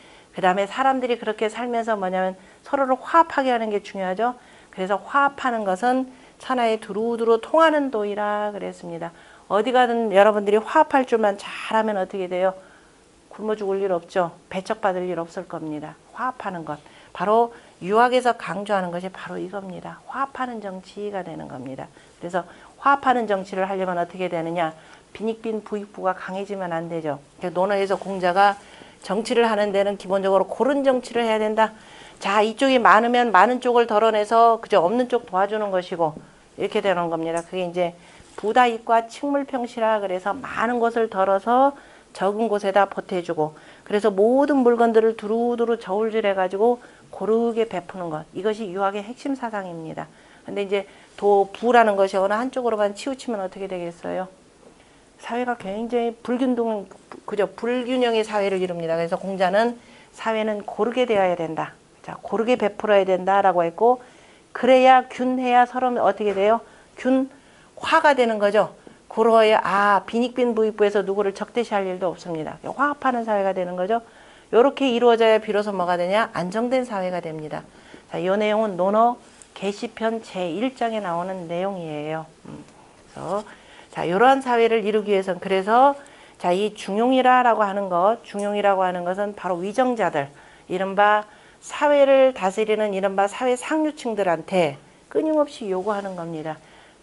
사람들이 그렇게 살면서 뭐냐면 서로를 화합하게 하는 게 중요하죠. 그래서 화합하는 것은 천하의 두루두루 통하는 도이라 그랬습니다. 어디 가든 여러분들이 화합할 줄만 잘하면 어떻게 돼요? 굶어 죽을 일 없죠. 배척받을 일 없을 겁니다. 화합하는 것. 바로 유학에서 강조하는 것이 바로 이겁니다. 화합하는 정치가 되는 겁니다. 그래서 화합하는 정치를 하려면 어떻게 되느냐. 빈익빈 부익부가 강해지면 안 되죠. 논어에서 공자가 정치를 하는 데는 기본적으로 고른 정치를 해야 된다. 자, 이쪽이 많으면 많은 쪽을 덜어내서 그저 없는 쪽 도와주는 것이고 이렇게 되는 겁니다. 그게 이제 부다익과 칙물평시라 그래서 많은 것을 덜어서 적은 곳에다 보태주고, 그래서 모든 물건들을 두루두루 저울질해 가지고 고르게 베푸는 것, 이것이 유학의 핵심 사상입니다. 근데 이제 부라는 것이 어느 한쪽으로만 치우치면 어떻게 되겠어요? 사회가 굉장히 불균형의 사회를 이룹니다. 그래서 공자는 사회는 고르게 되어야 된다. 자, 고르게 베풀어야 된다라고 했고, 그래야 균해야 서로 어떻게 돼요? 균화가 되는 거죠. 그러야 빈익빈 부익부에서 누구를 적대시할 일도 없습니다. 화합하는 사회가 되는 거죠. 이렇게 이루어져야 비로소 뭐가 되냐? 안정된 사회가 됩니다. 자, 이 내용은 논어 계시편 제1장에 나오는 내용이에요. 그래서 자, 이러한 사회를 이루기 위해서는, 그래서 자, 이 중용이라고 하는 것은 바로 위정자들, 이른바 사회를 다스리는 이른바 사회 상류층들한테 끊임없이 요구하는 겁니다.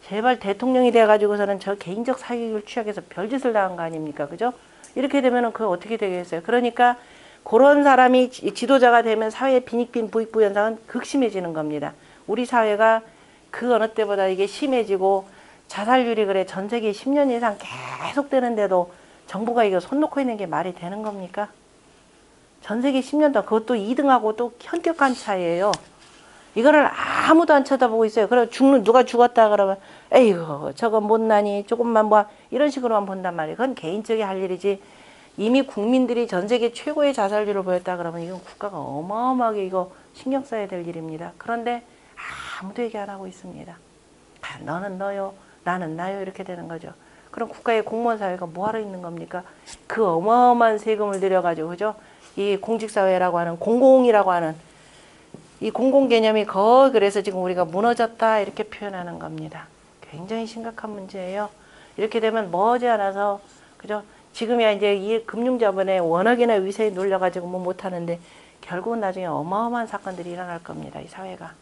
제발 대통령이 돼가지고서는 저 개인적 사익을 취약해서 별짓을 당한 거 아닙니까? 그죠? 이렇게 되면은 그거 어떻게 되겠어요? 그러니까 그런 사람이 지도자가 되면 사회의 빈익빈 부익부 현상은 극심해지는 겁니다. 우리 사회가 그 어느 때보다 이게 심해지고, 자살률이 그래 전 세계 10년 이상 계속되는데도 정부가 이거 손 놓고 있는 게 말이 되는 겁니까? 전 세계 10년 동안 그것도 2등하고 또 현격한 차이예요. 이거를 아무도 안 쳐다보고 있어요. 그럼 누가 죽었다 그러면 에이구 저거 못나니 조금만 봐, 이런 식으로만 본단 말이에요. 그건 개인적인 할 일이지, 이미 국민들이 전 세계 최고의 자살률을 보였다 그러면 이건 국가가 어마어마하게 이거 신경 써야 될 일입니다. 그런데 아무도 얘기 안 하고 있습니다. 너는 너요, 나는 나요, 이렇게 되는 거죠. 그럼 국가의 공무원 사회가 뭐하러 있는 겁니까? 그 어마어마한 세금을 들여가지고, 그죠? 이 공직사회라고 하는, 공공이라고 하는 이 공공 개념이 그래서 지금 우리가 무너졌다 이렇게 표현하는 겁니다. 굉장히 심각한 문제예요. 이렇게 되면 머지않아서, 그죠? 지금이야 이제 이 금융자본에 워낙이나 위세에 눌려가지고 뭐 못하는데, 결국은 나중에 어마어마한 사건들이 일어날 겁니다. 이 사회가.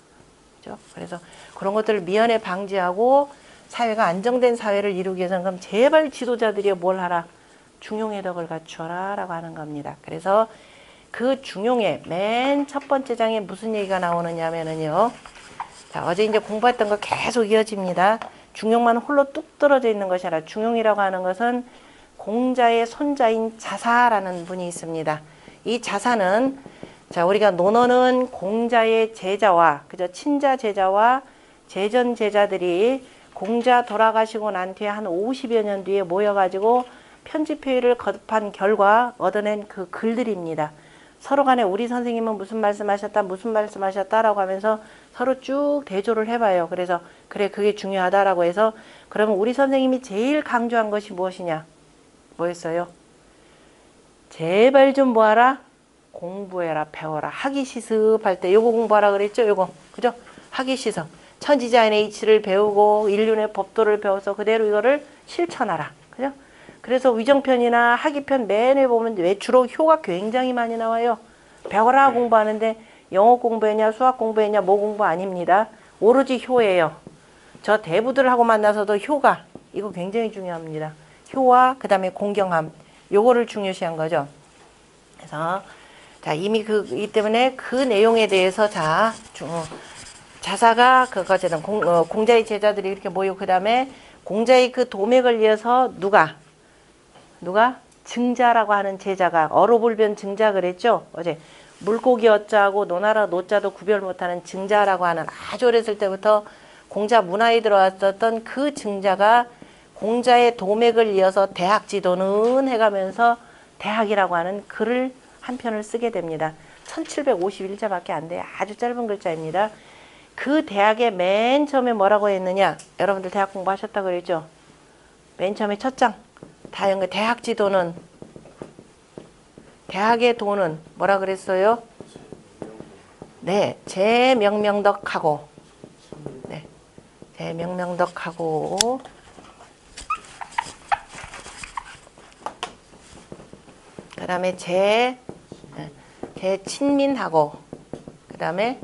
그죠? 그래서 그런 것들을 미연에 방지하고 사회가 안정된 사회를 이루기 위해서는 그럼 제발 지도자들이 뭘 하라? 중용의 덕을 갖추어라 라고 하는 겁니다. 그래서 그 중용의 맨 첫 번째 장에 무슨 얘기가 나오느냐 하면은요. 자, 어제 이제 공부했던 거 계속 이어집니다. 중용만 홀로 뚝 떨어져 있는 것이 아니라, 중용이라고 하는 것은 공자의 손자인 자사라는 분이 있습니다. 이 자사는, 자, 우리가 논어는 공자의 제자와, 그죠? 친자 제자와 제전 제자들이 공자 돌아가시고 난 뒤에 한 50여 년 뒤에 모여가지고 편집회의를 거듭한 결과 얻어낸 그 글들입니다. 서로 간에 우리 선생님은 무슨 말씀하셨다라고 하면서 서로 쭉 대조를 해봐요. 그래서 그래, 그게 중요하다라고 해서, 그러면 우리 선생님이 제일 강조한 것이 무엇이냐? 뭐였어요? 제발 좀 뭐하라? 공부해라, 배워라. 하기 시습할 때 요거 공부하라 그랬죠? 요거. 그죠? 하기 시습. 천지자연의 이치를 배우고 인륜의 법도를 배워서 그대로 이거를 실천하라. 그죠? 그래서 위정편이나 학위편 매회 보면 주로 효가 굉장히 많이 나와요. 배워라 공부하는데 영어 공부했냐, 수학 공부했냐, 뭐 공부 아닙니다. 오로지 효예요. 저 대부들하고 만나서도 효가, 이거 굉장히 중요합니다. 효와 그 다음에 공경함, 요거를 중요시한 거죠. 그래서 자, 이미 이 때문에 그 내용에 대해서 자사가 어쨌든 공자의 제자들이 이렇게 모이고, 그 다음에 공자의 그 도맥을 이어서 누가 증자라고 하는 제자가, 어로불변 증자 그랬죠? 어제 물고기 어자하고 노나라 노자도 구별 못하는 증자라고 하는, 아주 어렸을 때부터 공자 문화에 들어왔었던 그 증자가 공자의 도맥을 이어서 대학 지도는 해가면서 대학이라고 하는 글을 한 편을 쓰게 됩니다. 1751자밖에 안 돼요. 아주 짧은 글자입니다. 그 대학의 맨 처음에 뭐라고 했느냐? 여러분들 대학 공부하셨다고 그랬죠? 맨 처음에 첫 장 다 연결, 대학 지도는, 대학의 도는 뭐라 그랬어요? 네, 제명명덕하고, 네, 제명명덕하고, 그 다음에 제친민하고, 그 다음에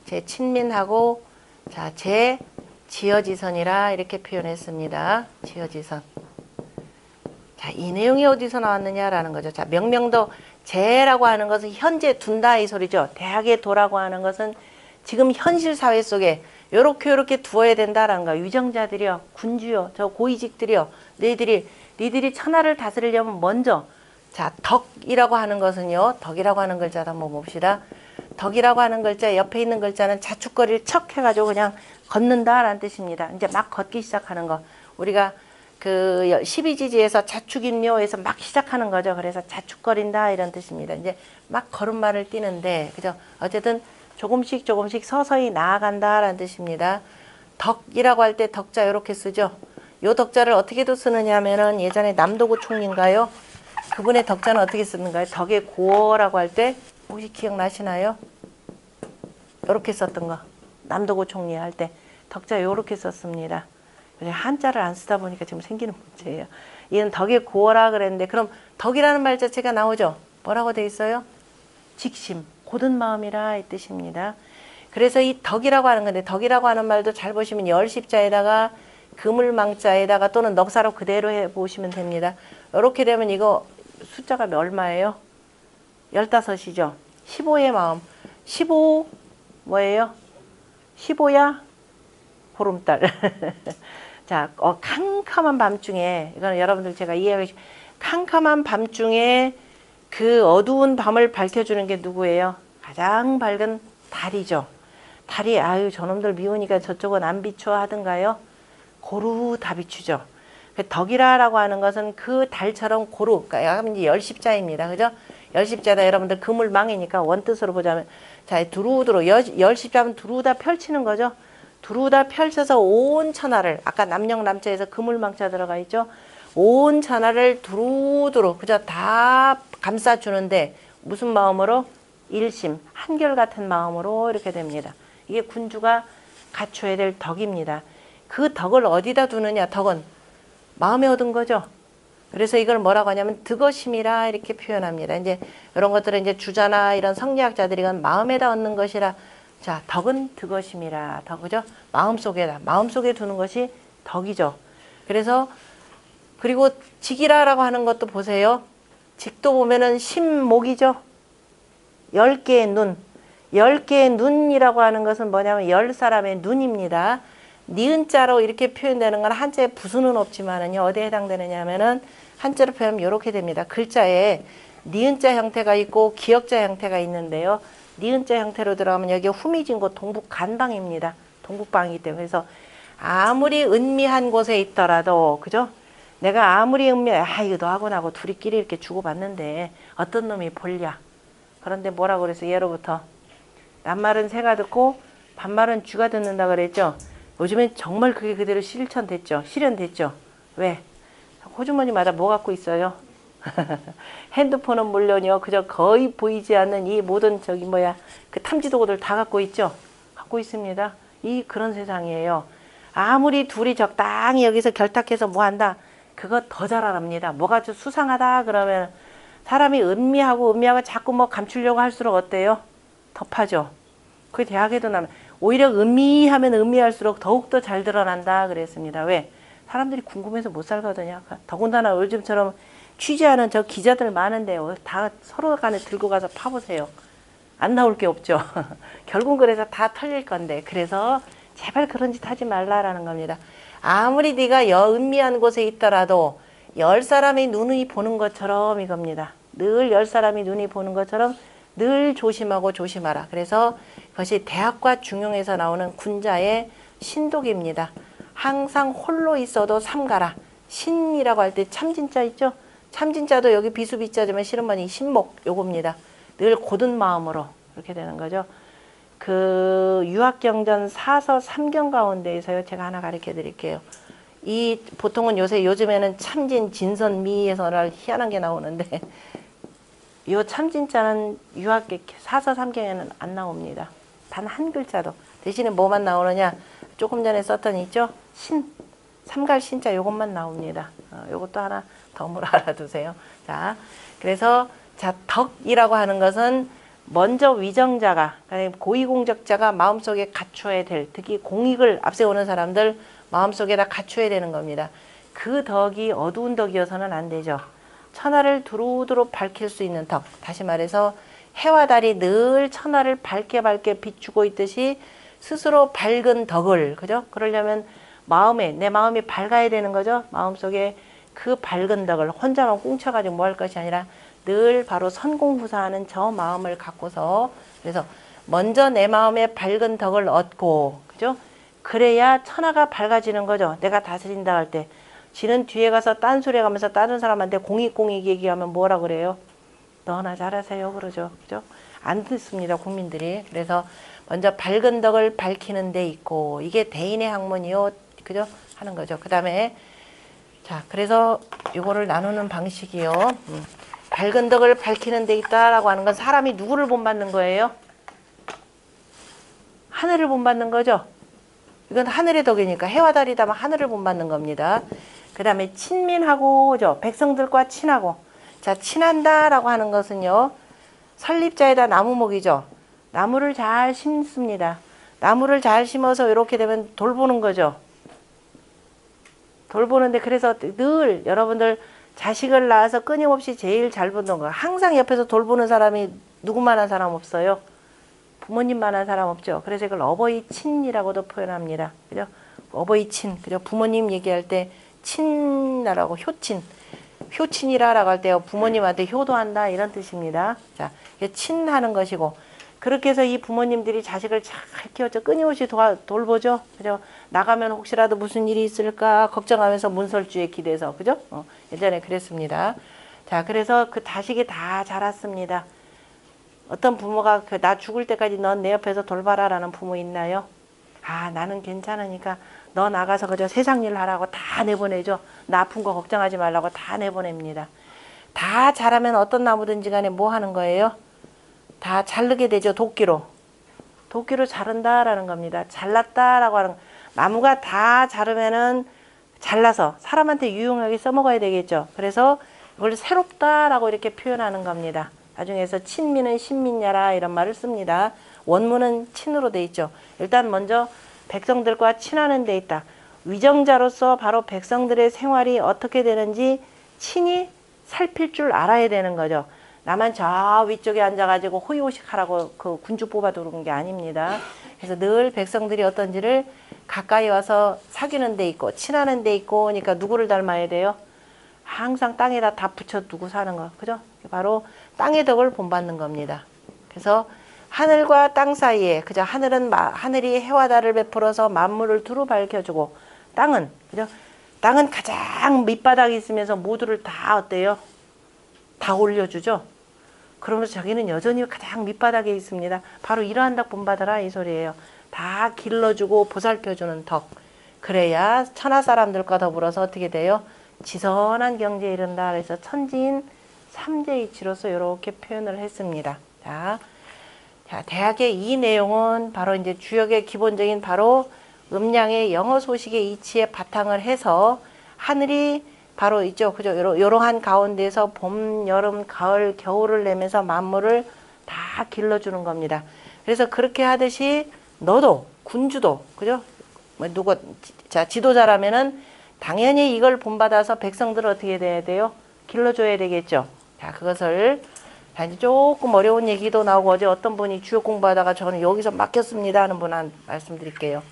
제친민하고, 자, 제지어지선이라 이렇게 표현했습니다. 지어지선. 자, 이 내용이 어디서 나왔느냐라는 거죠. 자, 명명도 제라고 하는 것은 현재 둔다 이 소리죠. 대학의 도라고 하는 것은 지금 현실 사회 속에 요렇게 두어야 된다라는 거. 위정자들이요, 군주요, 저 고위직들이요, 너희들이 니들이 천하를 다스리려면 먼저 자, 덕이라고 하는 것은요. 덕이라고 하는 글자도 한번 봅시다. 덕이라고 하는 글자 옆에 있는 글자는 자축거리를 척 해가지고 그냥 걷는다라는 뜻입니다. 이제 막 걷기 시작하는 거. 우리가 그 12지지에서 자축인묘에서 막 시작하는 거죠. 그래서 자축거린다 이런 뜻입니다. 이제 막 걸음마를 뛰는데 그죠? 어쨌든 조금씩 서서히 나아간다라는 뜻입니다. 덕이라고 할 때 덕자 이렇게 쓰죠. 요 덕자를 어떻게도 쓰느냐 하면은 예전에 남도구 총리인가요? 그분의 덕자는 어떻게 쓰는가요? 덕의 고어라고 할 때 혹시 기억나시나요? 이렇게 썼던 거. 남도구 총리 할 때 덕자 이렇게 썼습니다. 한자를 안 쓰다 보니까 지금 생기는 문제예요. 이는 덕의 고어라 그랬는데 그럼 덕이라는 말 자체가 나오죠. 뭐라고 돼 있어요? 직심, 고든 마음이라 이 뜻입니다. 그래서 이 덕이라고 하는 건데 덕이라고 하는 말도 잘 보시면 열십자에다가 그물망자에다가 또는 넉사로 그대로 해보시면 됩니다. 이렇게 되면 이거 숫자가 얼마예요? 15이죠. 15의 마음. 15 뭐예요? 15야 보름달. 자, 캄캄한 밤중에 이거는 여러분들 제가 이해하기 캄캄한 밤중에 그 어두운 밤을 밝혀주는 게 누구예요? 가장 밝은 달이죠. 달이 아유 저놈들 미우니까 저쪽은 안 비춰 하던가요? 고루 다 비추죠. 덕이라라고 하는 것은 그 달처럼 고루, 그러니까 이제 열십자입니다. 그죠? 열십자다 여러분들 그물망이니까 원뜻으로 보자면 자 두루두루 열십자면 두루다 펼치는 거죠. 두루다 펼쳐서 온 천하를 아까 남영남자에서 그물망자 들어가 있죠. 온 천하를 두루두루 그죠? 다 감싸주는데 무슨 마음으로? 일심, 한결같은 마음으로 이렇게 됩니다. 이게 군주가 갖춰야 될 덕입니다. 그 덕을 어디다 두느냐? 덕은 마음에 얻은 거죠. 그래서 이걸 뭐라고 하냐면 득어심이라 이렇게 표현합니다. 이제 이런 것들은 이제 주자나 이런 성리학자들이 이건 마음에다 얻는 것이라. 자, 덕은 득어심이라. 덕이죠. 마음속에 두는 것이 덕이죠. 그래서 그리고 직이라라고 하는 것도 보세요. 직도 보면은 심목이죠. 10개의 눈. 10개의 눈이라고 하는 것은 뭐냐면 10사람의 눈입니다. 니은자로 이렇게 표현되는 건 한자에 부수는 없지만은요. 어디에 해당되느냐 하면은 한자로 표현하면 이렇게 됩니다. 글자에 니은자 형태가 있고 기역자 형태가 있는데요. 니은자 형태로 들어가면 여기 후미진곳 동북간방입니다. 동북방이기 때문에 그래서 아무리 은미한 곳에 있더라도 그죠? 내가 아무리 이거 너하고 나하고 둘이끼리 이렇게 주고받는데 어떤 놈이 볼랴. 그런데 뭐라고 그래서 예로부터 낱말은 새가 듣고 반말은 쥐가 듣는다 그랬죠. 요즘엔 정말 그게 그대로 실현됐죠. 왜? 호주머니마다 뭐 갖고 있어요? 핸드폰은 물론이요. 그저 거의 보이지 않는 이 모든 그 탐지도구들 다 갖고 있죠. 갖고 있습니다. 그런 세상이에요. 아무리 둘이 적당히 여기서 결탁해서 뭐 한다. 그거 더 잘 알합니다. 뭐가 좀 수상하다 그러면 사람이 음미하고 자꾸 뭐 감추려고 할수록 어때요? 덮하죠. 그게 대학에도 나면 오히려 음미하면 음미할수록 더욱더 잘 드러난다 그랬습니다. 왜? 사람들이 궁금해서 못 살거든요. 더군다나 요즘처럼 취재하는 저 기자들 많은데 다 서로 간에 들고 가서 파보세요. 안 나올 게 없죠. 결국 그래서 다 털릴 건데 그래서 제발 그런 짓 하지 말라라는 겁니다. 아무리 네가 은미한 곳에 있더라도 10사람이 눈이 보는 것처럼 이겁니다. 늘 10사람이 눈이 보는 것처럼 늘 조심하고 조심하라. 그래서 그것이 대학과 중용에서 나오는 군자의 신독입니다. 항상 홀로 있어도 삼가라. 신이라고 할 때 참진자 있죠? 참진자도 여기 비수비자지만 실은 이 신목 요겁니다. 늘 고든 마음으로 이렇게 되는 거죠. 그 유학경전 4서 3경 가운데에서요. 제가 하나 가르쳐 드릴게요. 요즘에는 참진, 진선, 미에서 희한한 게 나오는데 요 참진자는 유학계 4서 3경에는 안 나옵니다. 단 한 글자도. 대신에 뭐만 나오느냐? 조금 전에 썼던 있죠? 삼갈 신자 요것만 나옵니다. 요것도 하나 덤으로 알아두세요. 자, 그래서 덕이라고 하는 것은 먼저 위정자가 고위공적자가 마음속에 갖춰야 될 특히 공익을 앞세우는 사람들 마음속에다 갖춰야 되는 겁니다. 그 덕이 어두운 덕이어서는 안 되죠. 천하를 두루두루 밝힐 수 있는 덕. 다시 말해서 해와 달이 늘 천하를 밝게 비추고 있듯이 스스로 밝은 덕을 그죠? 그러려면 내 마음이 밝아야 되는 거죠. 마음속에 그 밝은 덕을 혼자만 꽁쳐가지고 뭐 할 것이 아니라 늘 바로 선공부사하는 저 마음을 갖고서, 그래서 먼저 내 마음에 밝은 덕을 얻고, 그죠? 그래야 천하가 밝아지는 거죠. 내가 다스린다 할 때. 지는 뒤에 가서 딴소리 하면서 다른 사람한테 공익공익 얘기하면 뭐라 그래요? 너나 잘하세요 그러죠. 그죠? 안 듣습니다, 국민들이. 그래서 먼저 밝은 덕을 밝히는 데 있고, 이게 대인의 학문이요, 그죠? 하는 거죠. 그 다음에 자, 그래서 요거를 나누는 방식이요. 밝은 덕을 밝히는 데 있다라고 하는 건 사람이 누구를 본받는 거예요? 하늘을 본받는 거죠. 이건 하늘의 덕이니까 해와 달이다면 하늘을 본받는 겁니다. 그 다음에 친민하고, 그죠? 백성들과 친하고. 자, 친한다라고 하는 것은요, 설립자에다 나무목이죠. 나무를 잘 심습니다. 나무를 잘 심어서 이렇게 되면 돌보는 거죠. 돌보는데, 그래서 늘 여러분들 자식을 낳아서 끊임없이 제일 잘 보는 거, 항상 옆에서 돌보는 사람이 누구만한 사람 없어요? 부모님만한 사람 없죠. 그래서 이걸 어버이 친이라고도 표현합니다. 그죠? 어버이 친, 그죠? 부모님 얘기할 때 친나라고 효친, 효친이라라고 할 때 부모님한테 효도한다 이런 뜻입니다. 자, 친하는 것이고, 그렇게 해서 이 부모님들이 자식을 잘 키웠죠. 끊임없이 돌보죠. 그죠? 나가면 혹시라도 무슨 일이 있을까 걱정하면서 문설주에 기대서, 그죠? 예전에 그랬습니다. 자, 그래서 그 자식이 다 자랐습니다. 어떤 부모가 나 죽을 때까지 넌 내 옆에서 돌봐라 라는 부모 있나요? 아, 나는 괜찮으니까 너 나가서 그저 세상 일 하라고 다 내보내죠. 나 아픈 거 걱정하지 말라고 다 내보냅니다. 다 자라면 어떤 나무든지 간에 뭐 하는 거예요? 다 자르게 되죠. 도끼로. 도끼로 자른다라는 겁니다. 잘랐다라고 하는, 나무가 다 자르면은 잘라서 사람한테 유용하게 써먹어야 되겠죠. 그래서 이걸 새롭다라고 이렇게 표현하는 겁니다. 나중에서 친민은 신민야라 이런 말을 씁니다. 원문은 친으로 돼 있죠. 일단 먼저 백성들과 친하는 데 있다. 위정자로서 바로 백성들의 생활이 어떻게 되는지 친히 살필 줄 알아야 되는 거죠. 나만 저 위쪽에 앉아가지고 호의호식하라고 그 군주 뽑아도 그런 게 아닙니다. 그래서 늘 백성들이 어떤지를 가까이 와서 사귀는 데 있고 친하는 데 있고, 그러니까 누구를 닮아야 돼요? 항상 땅에다 다 붙여 두고 사는 거. 그죠? 바로 땅의 덕을 본받는 겁니다. 그래서 하늘과 땅 사이에, 그죠? 하늘이 해와 달을 베풀어서 만물을 두루 밝혀주고, 땅은, 그죠? 땅은 가장 밑바닥에 있으면서 모두를 다 어때요? 다 올려주죠? 그러면서 자기는 여전히 가장 밑바닥에 있습니다. 바로 이러한 덕 본받아라 이 소리예요. 다 길러주고 보살펴주는 덕. 그래야 천하 사람들과 더불어서 어떻게 돼요? 지선한 경지에 이른다. 그래서 천지인 삼재이치로서 이렇게 표현을 했습니다. 자, 대학의 이 내용은 바로 이제 주역의 기본적인 바로 음양의 영어 소식의 이치에 바탕을 해서 하늘이 바로 있죠. 그죠? 이러한 가운데서 봄, 여름, 가을, 겨울을 내면서 만물을 다 길러주는 겁니다. 그래서 그렇게 하듯이 너도, 군주도, 그죠? 지도자라면은 당연히 이걸 본받아서 백성들을 어떻게 돼야 돼요? 길러줘야 되겠죠. 자, 그것을 이제 조금 어려운 얘기도 나오고, 어제 어떤 분이 주역 공부하다가 저는 여기서 막혔습니다 하는 분 한 말씀드릴게요.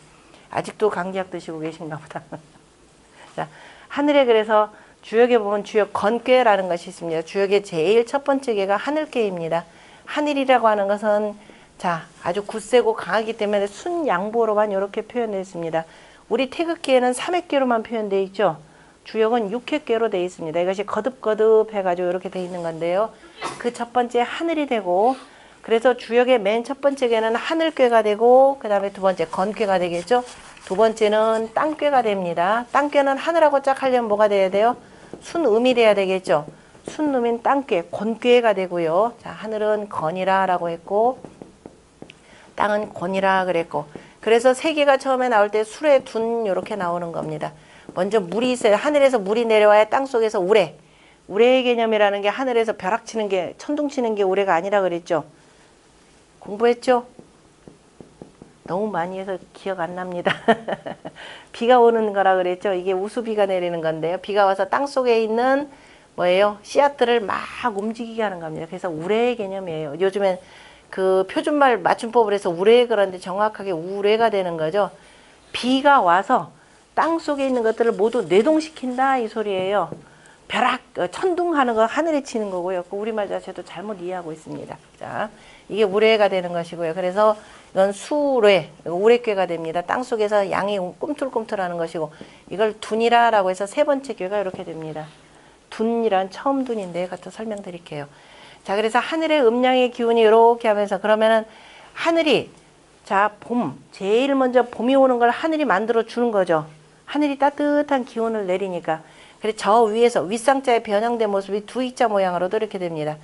아직도 감기약 드시고 계신가 보다. 자, 하늘에 그래서 주역에 보면 주역 건괴라는 것이 있습니다. 주역의 제일 첫 번째 개가 하늘괴입니다. 하늘이라고 하는 것은 자, 아주 굳세고 강하기 때문에 순양보로만 이렇게 표현했습니다. 우리 태극기에는 삼획계로만 표현되어 있죠. 주역은 육획계로 되어 있습니다. 이것이 거듭거듭 해가지고 이렇게 되어 있는 건데요. 그 첫 번째 하늘이 되고, 그래서 주역의 맨 첫 번째 개는 하늘괴가 되고, 그 다음에 두 번째 건괴가 되겠죠. 두 번째는 땅괴가 됩니다. 땅괴는 하늘하고 짝 하려면 뭐가 돼야 돼요? 순음이 돼야 되겠죠. 순음인 땅괴, 곤괴가 되고요. 자, 하늘은 건이라라고 했고, 땅은 곤이라 그랬고, 그래서 세 개가 처음에 나올 때 수레 둔 이렇게 나오는 겁니다. 먼저 물이 있어요. 하늘에서 물이 내려와야 땅 속에서 우레. 우레의 개념이라는 게 하늘에서 벼락 치는 게, 천둥 치는 게 우레가 아니라 그랬죠. 공부했죠? 너무 많이 해서 기억 안 납니다. 비가 오는 거라 그랬죠. 이게 우수비가 내리는 건데요. 비가 와서 땅 속에 있는 뭐예요? 씨앗들을 막 움직이게 하는 겁니다. 그래서 우레의 개념이에요. 요즘엔 그 표준말 맞춤법을 해서 우레 그런데 정확하게 우레가 되는 거죠. 비가 와서 땅 속에 있는 것들을 모두 내동시킨다 이 소리예요. 벼락 천둥하는 거 하늘에 치는 거고요. 그 우리말 자체도 잘못 이해하고 있습니다. 자, 이게 우레가 되는 것이고요. 그래서 이건 수레, 우레꾀가 됩니다. 땅속에서 양이 꿈틀꿈틀하는 것이고, 이걸 둔이라라고 해서 세 번째 꾀가 이렇게 됩니다. 둔이란 처음 둔인데 갖다 설명드릴게요. 자, 그래서 하늘의 음양의 기운이 이렇게 하면서 그러면은 하늘이 자, 봄, 제일 먼저 봄이 오는 걸 하늘이 만들어 주는 거죠. 하늘이 따뜻한 기운을 내리니까. 그래서 저 위에서 윗상자의 변형된 모습이 두 입자 모양으로도 이렇게 됩니다.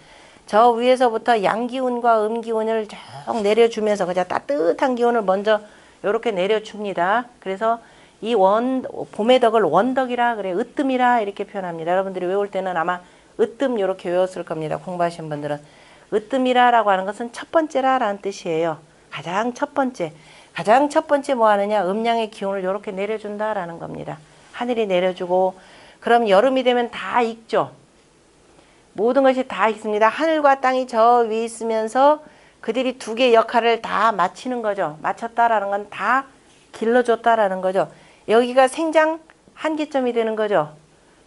저 위에서부터 양기운과 음기운을 쭉 내려주면서 그냥 따뜻한 기운을 먼저 이렇게 내려줍니다. 그래서 이 봄의 덕을 원덕이라 그래, 으뜸이라 이렇게 표현합니다. 여러분들이 외울 때는 아마 으뜸 이렇게 외웠을 겁니다. 공부하신 분들은. 으뜸이라라고 하는 것은 첫 번째라라는 뜻이에요. 가장 첫 번째. 가장 첫 번째 뭐 하느냐? 음양의 기운을 이렇게 내려준다라는 겁니다. 하늘이 내려주고, 그럼 여름이 되면 다 익죠. 모든 것이 다 익습니다. 하늘과 땅이 저 위에 있으면서 그들이 두 개의 역할을 다 마치는 거죠. 마쳤다라는 건 다 길러줬다라는 거죠. 여기가 생장 한계점이 되는 거죠.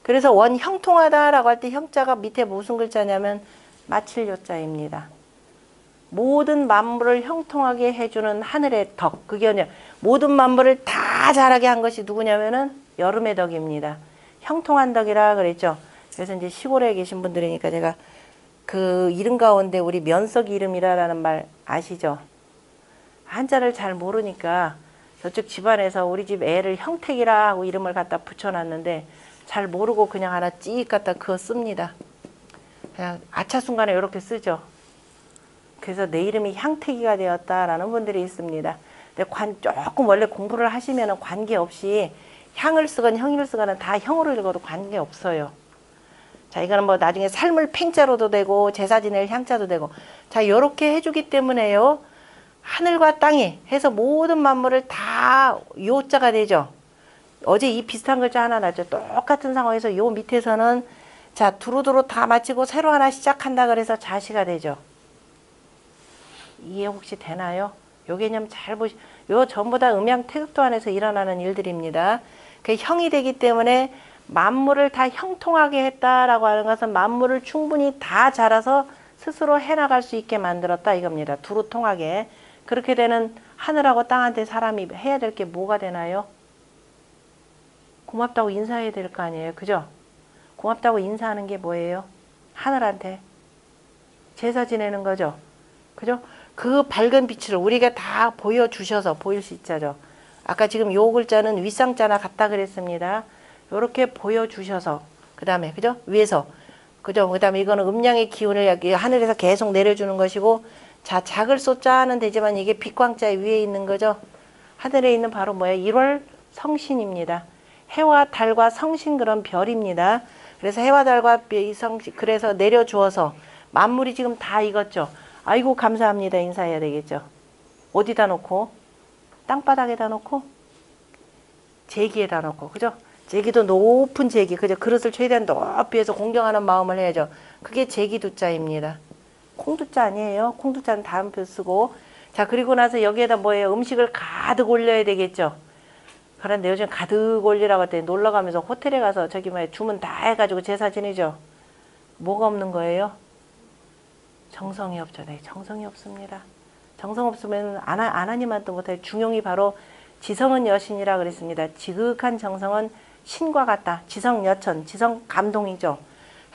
그래서 원 형통하다라고 할 때 형자가 밑에 무슨 글자냐면 마칠 요자입니다. 모든 만물을 형통하게 해주는 하늘의 덕. 그게 아니라 모든 만물을 다 자라게 한 것이 누구냐면은 여름의 덕입니다. 형통한 덕이라 그랬죠. 그래서 이제 시골에 계신 분들이니까 제가 그 이름 가운데 우리 면석 이름이라는 말 아시죠? 한자를 잘 모르니까 저쪽 집안에서 우리 집 애를 형택이라 하고 이름을 갖다 붙여놨는데 잘 모르고 그냥 하나 찌익 갖다 그거 씁니다. 그냥 아차순간에 이렇게 쓰죠. 그래서 내 이름이 향택이가 되었다라는 분들이 있습니다. 근데 조금 원래 공부를 하시면 관계없이 향을 쓰건 형을 쓰건 다 형으로 읽어도 관계없어요. 자, 이거는 뭐 나중에 삶을 팽자로도 되고 제사 지낼 향자도 되고, 자, 요렇게 해주기 때문에요. 하늘과 땅이 해서 모든 만물을 다 요자가 되죠. 어제 이 비슷한 글자 하나 나죠. 똑같은 상황에서 요 밑에서는 자, 두루두루 다 마치고 새로 하나 시작한다 그래서 자시가 되죠. 이해 혹시 되나요? 요 개념 잘 요 전부 다 음양 태극도 안에서 일어나는 일들입니다. 그 형이 되기 때문에 만물을 다 형통하게 했다라고 하는 것은 만물을 충분히 다 자라서 스스로 해나갈 수 있게 만들었다 이겁니다. 두루 통하게. 그렇게 되는 하늘하고 땅한테 사람이 해야 될 게 뭐가 되나요? 고맙다고 인사해야 될 거 아니에요. 그죠? 고맙다고 인사하는 게 뭐예요? 하늘한테 제사 지내는 거죠. 그죠? 그 밝은 빛을 우리가 다 보여주셔서, 보일 수 있자죠. 아까 지금 요 글자는 윗상자나 같다 그랬습니다. 요렇게 보여주셔서, 그 다음에, 그죠? 위에서, 그죠? 그 다음에 이거는 음양의 기운을 하늘에서 계속 내려주는 것이고, 자, 작을 쏘자는 되지만 이게 빛광자 위에 있는 거죠. 하늘에 있는 바로 뭐예요? 1월 성신입니다. 해와 달과 성신 그런 별입니다. 그래서 해와 달과 성신, 그래서 내려주어서 만물이 지금 다 익었죠. 아이고 감사합니다 인사해야 되겠죠. 어디다 놓고? 땅바닥에다 놓고? 제기에다 놓고, 그죠? 제기도 높은 제기, 그죠? 그릇을 최대한 높이 해서 공경하는 마음을 해야죠. 그게 제기두자입니다. 콩두자 아니에요. 콩두자는 다음 표 쓰고. 자, 그리고 나서 여기에다 뭐예요? 음식을 가득 올려야 되겠죠. 그런데 요즘 가득 올리라고 할 때 놀러 가면서 호텔에 가서 저기 뭐야 주문 다 해가지고 제사 지내죠. 뭐가 없는 거예요? 정성이 없죠. 네, 정성이 없습니다. 정성 없으면 아나님한테 못해. 중용이 바로 지성은 여신이라 그랬습니다. 지극한 정성은 신과 같다. 지성 여천, 지성 감동이죠.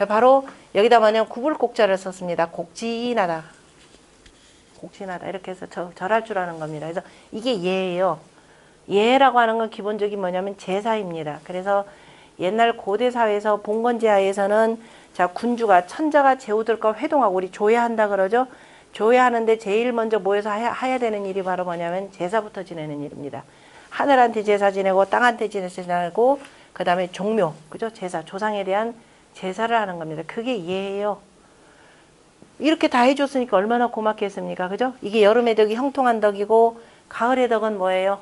바로 여기다 뭐냐면 구불곡자를 썼습니다. 곡진하다. 곡진하다. 이렇게 해서 절할 줄 아는 겁니다. 그래서 이게 예예요. 예라고 하는 건 기본적인 뭐냐면 제사입니다. 그래서 옛날 고대 사회에서 봉건제하에서는 자, 군주가 천자가 제후들과 회동하고 우리 조회한다 그러죠. 조회하는데 제일 먼저 모여서 해야 되는 일이 바로 뭐냐면 제사부터 지내는 일입니다. 하늘한테 제사 지내고 땅한테 제사 지내고 그 다음에 종묘, 그죠? 제사, 조상에 대한 제사를 하는 겁니다. 그게 예예요. 이렇게 다 해줬으니까 얼마나 고맙겠습니까? 그죠? 이게 여름의 덕이 형통한 덕이고 가을의 덕은 뭐예요?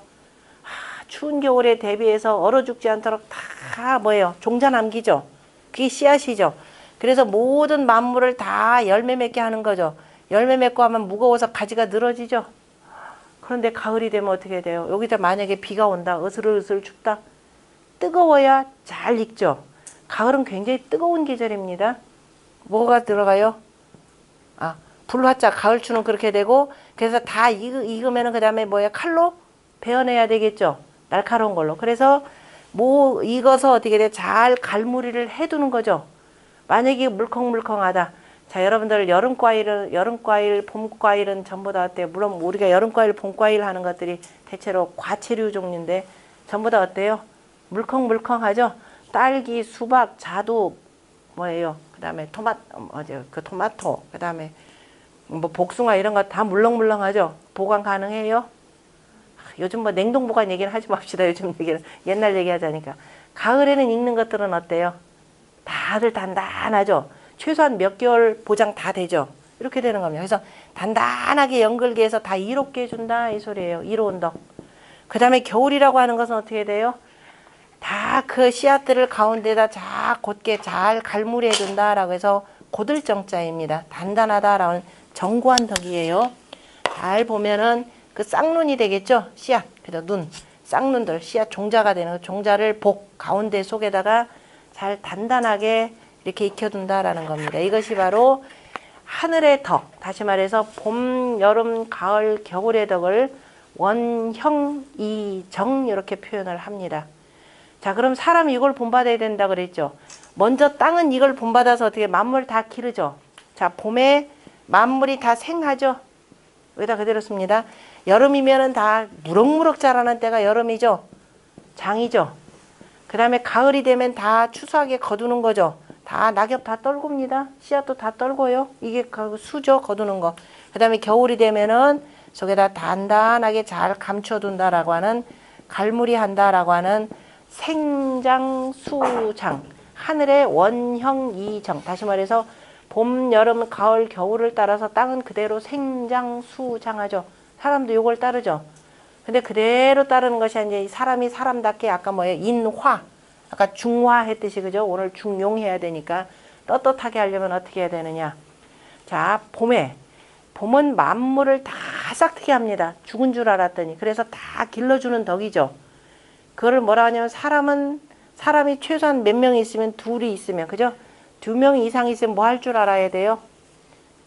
추운 겨울에 대비해서 얼어 죽지 않도록 다 뭐예요? 종자 남기죠. 그게 씨앗이죠. 그래서 모든 만물을 다 열매 맺게 하는 거죠. 열매 맺고 하면 무거워서 가지가 늘어지죠. 그런데 가을이 되면 어떻게 돼요? 여기다 만약에 비가 온다. 으슬으슬 춥다. 뜨거워야 잘 익죠. 가을은 굉장히 뜨거운 계절입니다. 뭐가 들어가요? 불화자 가을추는 그렇게 되고, 그래서 다 익으면은 그 다음에 뭐야, 칼로 베어내야 되겠죠. 날카로운 걸로. 그래서 뭐 익어서 어떻게 돼? 잘 갈무리를 해두는 거죠. 만약에 물컹물컹하다. 자, 여러분들 여름과일, 봄과일은 전부 다 어때요? 물론 우리가 여름과일, 봄과일 하는 것들이 대체로 과채류 종류인데 전부 다 어때요? 물컹물컹하죠? 딸기, 수박, 자두, 뭐예요? 그 다음에 토마토, 그 다음에 뭐 복숭아 이런 거 다 물렁물렁하죠? 보관 가능해요? 요즘 뭐 냉동 보관 얘기는 하지 맙시다. 요즘 얘기는 옛날 얘기하자니까. 가을에는 익는 것들은 어때요? 다들 단단하죠? 최소한 몇 개월 보장 다 되죠? 이렇게 되는 겁니다. 그래서 단단하게 연글게 해서 다 이롭게 해준다 이 소리예요. 이로운 덕. 그 다음에 겨울이라고 하는 것은 어떻게 돼요? 다 그 씨앗들을 가운데다 잘 곧게 잘 갈무리 해준다라고 해서 고들정자입니다. 단단하다라는 정고한 덕이에요. 잘 보면은 그 쌍눈이 되겠죠? 씨앗. 그래서 쌍눈들, 씨앗 종자가 되는 종자를 가운데 속에다가 잘 단단하게 이렇게 익혀둔다라는 겁니다. 이것이 바로 하늘의 덕. 다시 말해서 봄, 여름, 가을, 겨울의 덕을 원형, 이정 이렇게 표현을 합니다. 자, 그럼 사람이 이걸 본받아야 된다 그랬죠. 먼저 땅은 이걸 본받아서 어떻게 만물 다 기르죠. 자, 봄에 만물이 다 생하죠. 여기다 그대로 씁니다. 여름이면은 다 무럭무럭 자라는 때가 여름이죠. 장이죠. 그 다음에 가을이 되면 다 추수하게 거두는 거죠. 다 낙엽 다 떨굽니다. 씨앗도 다 떨고요. 이게 수죠. 거두는 거. 그 다음에 겨울이 되면은 속에다 단단하게 잘 감춰둔다라고 하는 갈무리 한다라고 하는 생장수장. 하늘의 원형이정. 다시 말해서 봄, 여름, 가을, 겨울을 따라서 땅은 그대로 생장수장하죠. 사람도 요걸 따르죠. 근데 그대로 따르는 것이 이제 사람이 사람답게 아까 뭐예요? 인화. 아까 중화 했듯이 그죠? 오늘 중용해야 되니까 떳떳하게 하려면 어떻게 해야 되느냐? 자, 봄은 만물을 다 싹트게 합니다. 죽은 줄 알았더니. 그래서 다 길러주는 덕이죠. 그거를 뭐라 하냐면 사람이 최소한 몇 명이 있으면 둘이 있으면 그죠? 2명 이상 있으면 뭐 할 줄 알아야 돼요?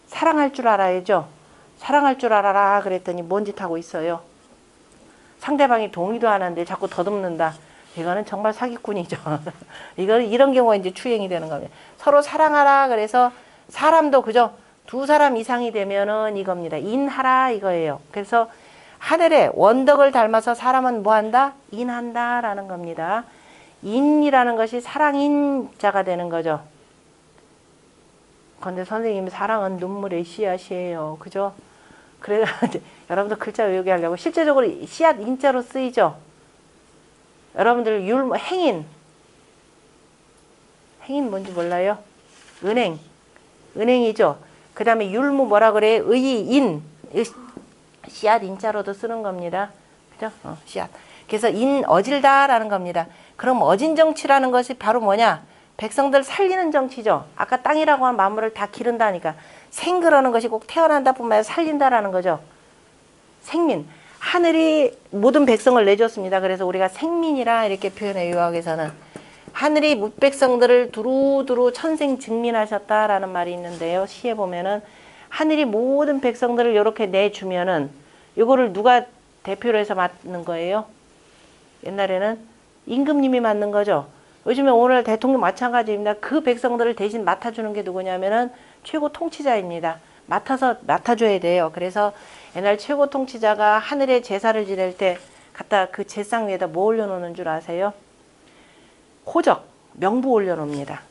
사랑할 줄 알아야죠. 사랑할 줄 알아라 그랬더니 뭔 짓 하고 있어요? 상대방이 동의도 안 하는데 자꾸 더듬는다. 이거는 정말 사기꾼이죠. 이런 경우가 이제 추행이 되는 겁니다. 서로 사랑하라 그래서 사람도 그죠? 2사람 이상이 되면은 이겁니다. 인하라 이거예요. 그래서 하늘의 원덕을 닮아서 사람은 뭐 한다? 인한다 라는 겁니다. 인이라는 것이 사랑인자가 되는 거죠. 근데 선생님 사랑은 눈물의 씨앗이에요. 그죠? 그래서 여러분들 글자 외우게 하려고 실제적으로 씨앗 인자로 쓰이죠. 여러분들 행인 뭔지 몰라요? 은행이죠. 그 다음에 율무 뭐라 그래? 의인 씨앗 인자로도 쓰는 겁니다. 그죠? 씨앗. 그래서 어질다라는 겁니다. 그럼 어진 정치라는 것이 바로 뭐냐? 백성들 살리는 정치죠. 아까 땅이라고 하는 만물을 다 기른다니까. 생그러는 것이 꼭 태어난다 뿐만 아니라 살린다라는 거죠. 생민. 하늘이 모든 백성을 내줬습니다. 그래서 우리가 생민이라 이렇게 표현해요. 유학에서는. 하늘이 뭇백성들을 두루두루 천생증민하셨다라는 말이 있는데요. 시에 보면은 하늘이 모든 백성들을 이렇게 내주면은 이거를 누가 대표로 해서 맡는 거예요? 옛날에는 임금님이 맡는 거죠. 요즘에 오늘 대통령 마찬가지입니다. 그 백성들을 대신 맡아주는 게 누구냐면은 최고 통치자입니다. 맡아줘야 돼요. 그래서 옛날 최고 통치자가 하늘에 제사를 지낼 때 갖다 그 제상 위에다 뭐 올려놓는 줄 아세요? 호적, 명부 올려놓습니다.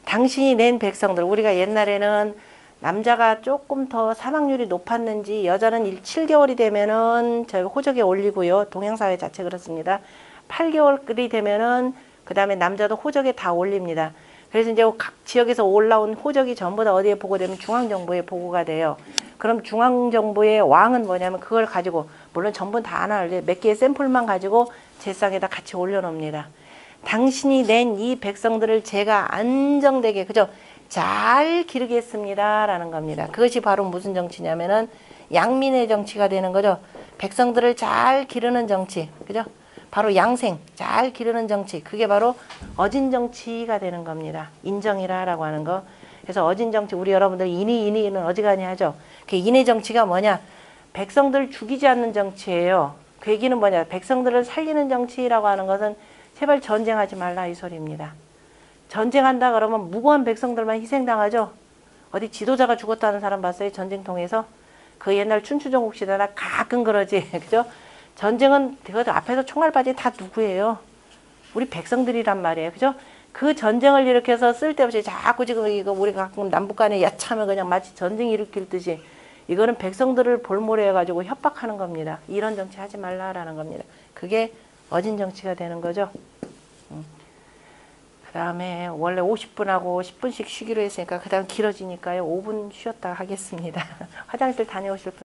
당신이 낸 백성들, 우리가 옛날에는 남자가 조금 더 사망률이 높았는지 여자는 7개월이 되면은 저희 호적에 올리고요. 동양사회 자체 그렇습니다. 8개월이 되면은 그 다음에 남자도 호적에 다 올립니다. 그래서 이제 각 지역에서 올라온 호적이 전부 다 어디에 보고되면 중앙정부에 보고가 돼요. 그럼 중앙정부의 왕은 뭐냐면 그걸 가지고 물론 전부 다 안 할래 몇 개의 샘플만 가지고 제상에다 같이 올려놓습니다. 당신이 낸 이 백성들을 제가 안정되게 그죠? 잘 기르겠습니다 라는 겁니다. 그것이 바로 무슨 정치냐면은 양민의 정치가 되는 거죠. 백성들을 잘 기르는 정치 그죠? 바로 양생, 잘 기르는 정치, 그게 바로 어진 정치가 되는 겁니다. 인정이라라고 하는 거. 그래서 어진 정치, 우리 여러분들 인의는 어지간히 하죠. 그 인의 정치가 뭐냐? 백성들 죽이지 않는 정치예요. 그 얘기는 뭐냐? 백성들을 살리는 정치라고 하는 것은 제발 전쟁하지 말라 이 소리입니다. 전쟁한다 그러면 무고한 백성들만 희생당하죠. 어디 지도자가 죽었다는 사람 봤어요? 전쟁통에서? 그 옛날 춘추전국 시대나 가끔 그러지. 그죠? 전쟁은 그 앞에서 총알바지 다 누구예요? 우리 백성들이란 말이에요. 그죠? 그 전쟁을 일으켜서 쓸데없이 자꾸 지금 이거 우리가 가끔 남북 간에 야차하면 그냥 마치 전쟁 일으킬 듯이 이거는 백성들을 볼모로 해가지고 협박하는 겁니다. 이런 정치 하지 말라라는 겁니다. 그게 어진 정치가 되는 거죠. 그 다음에 원래 50분하고 10분씩 쉬기로 했으니까 그 다음 길어지니까요. 5분 쉬었다 하겠습니다. 화장실 다녀오실 분.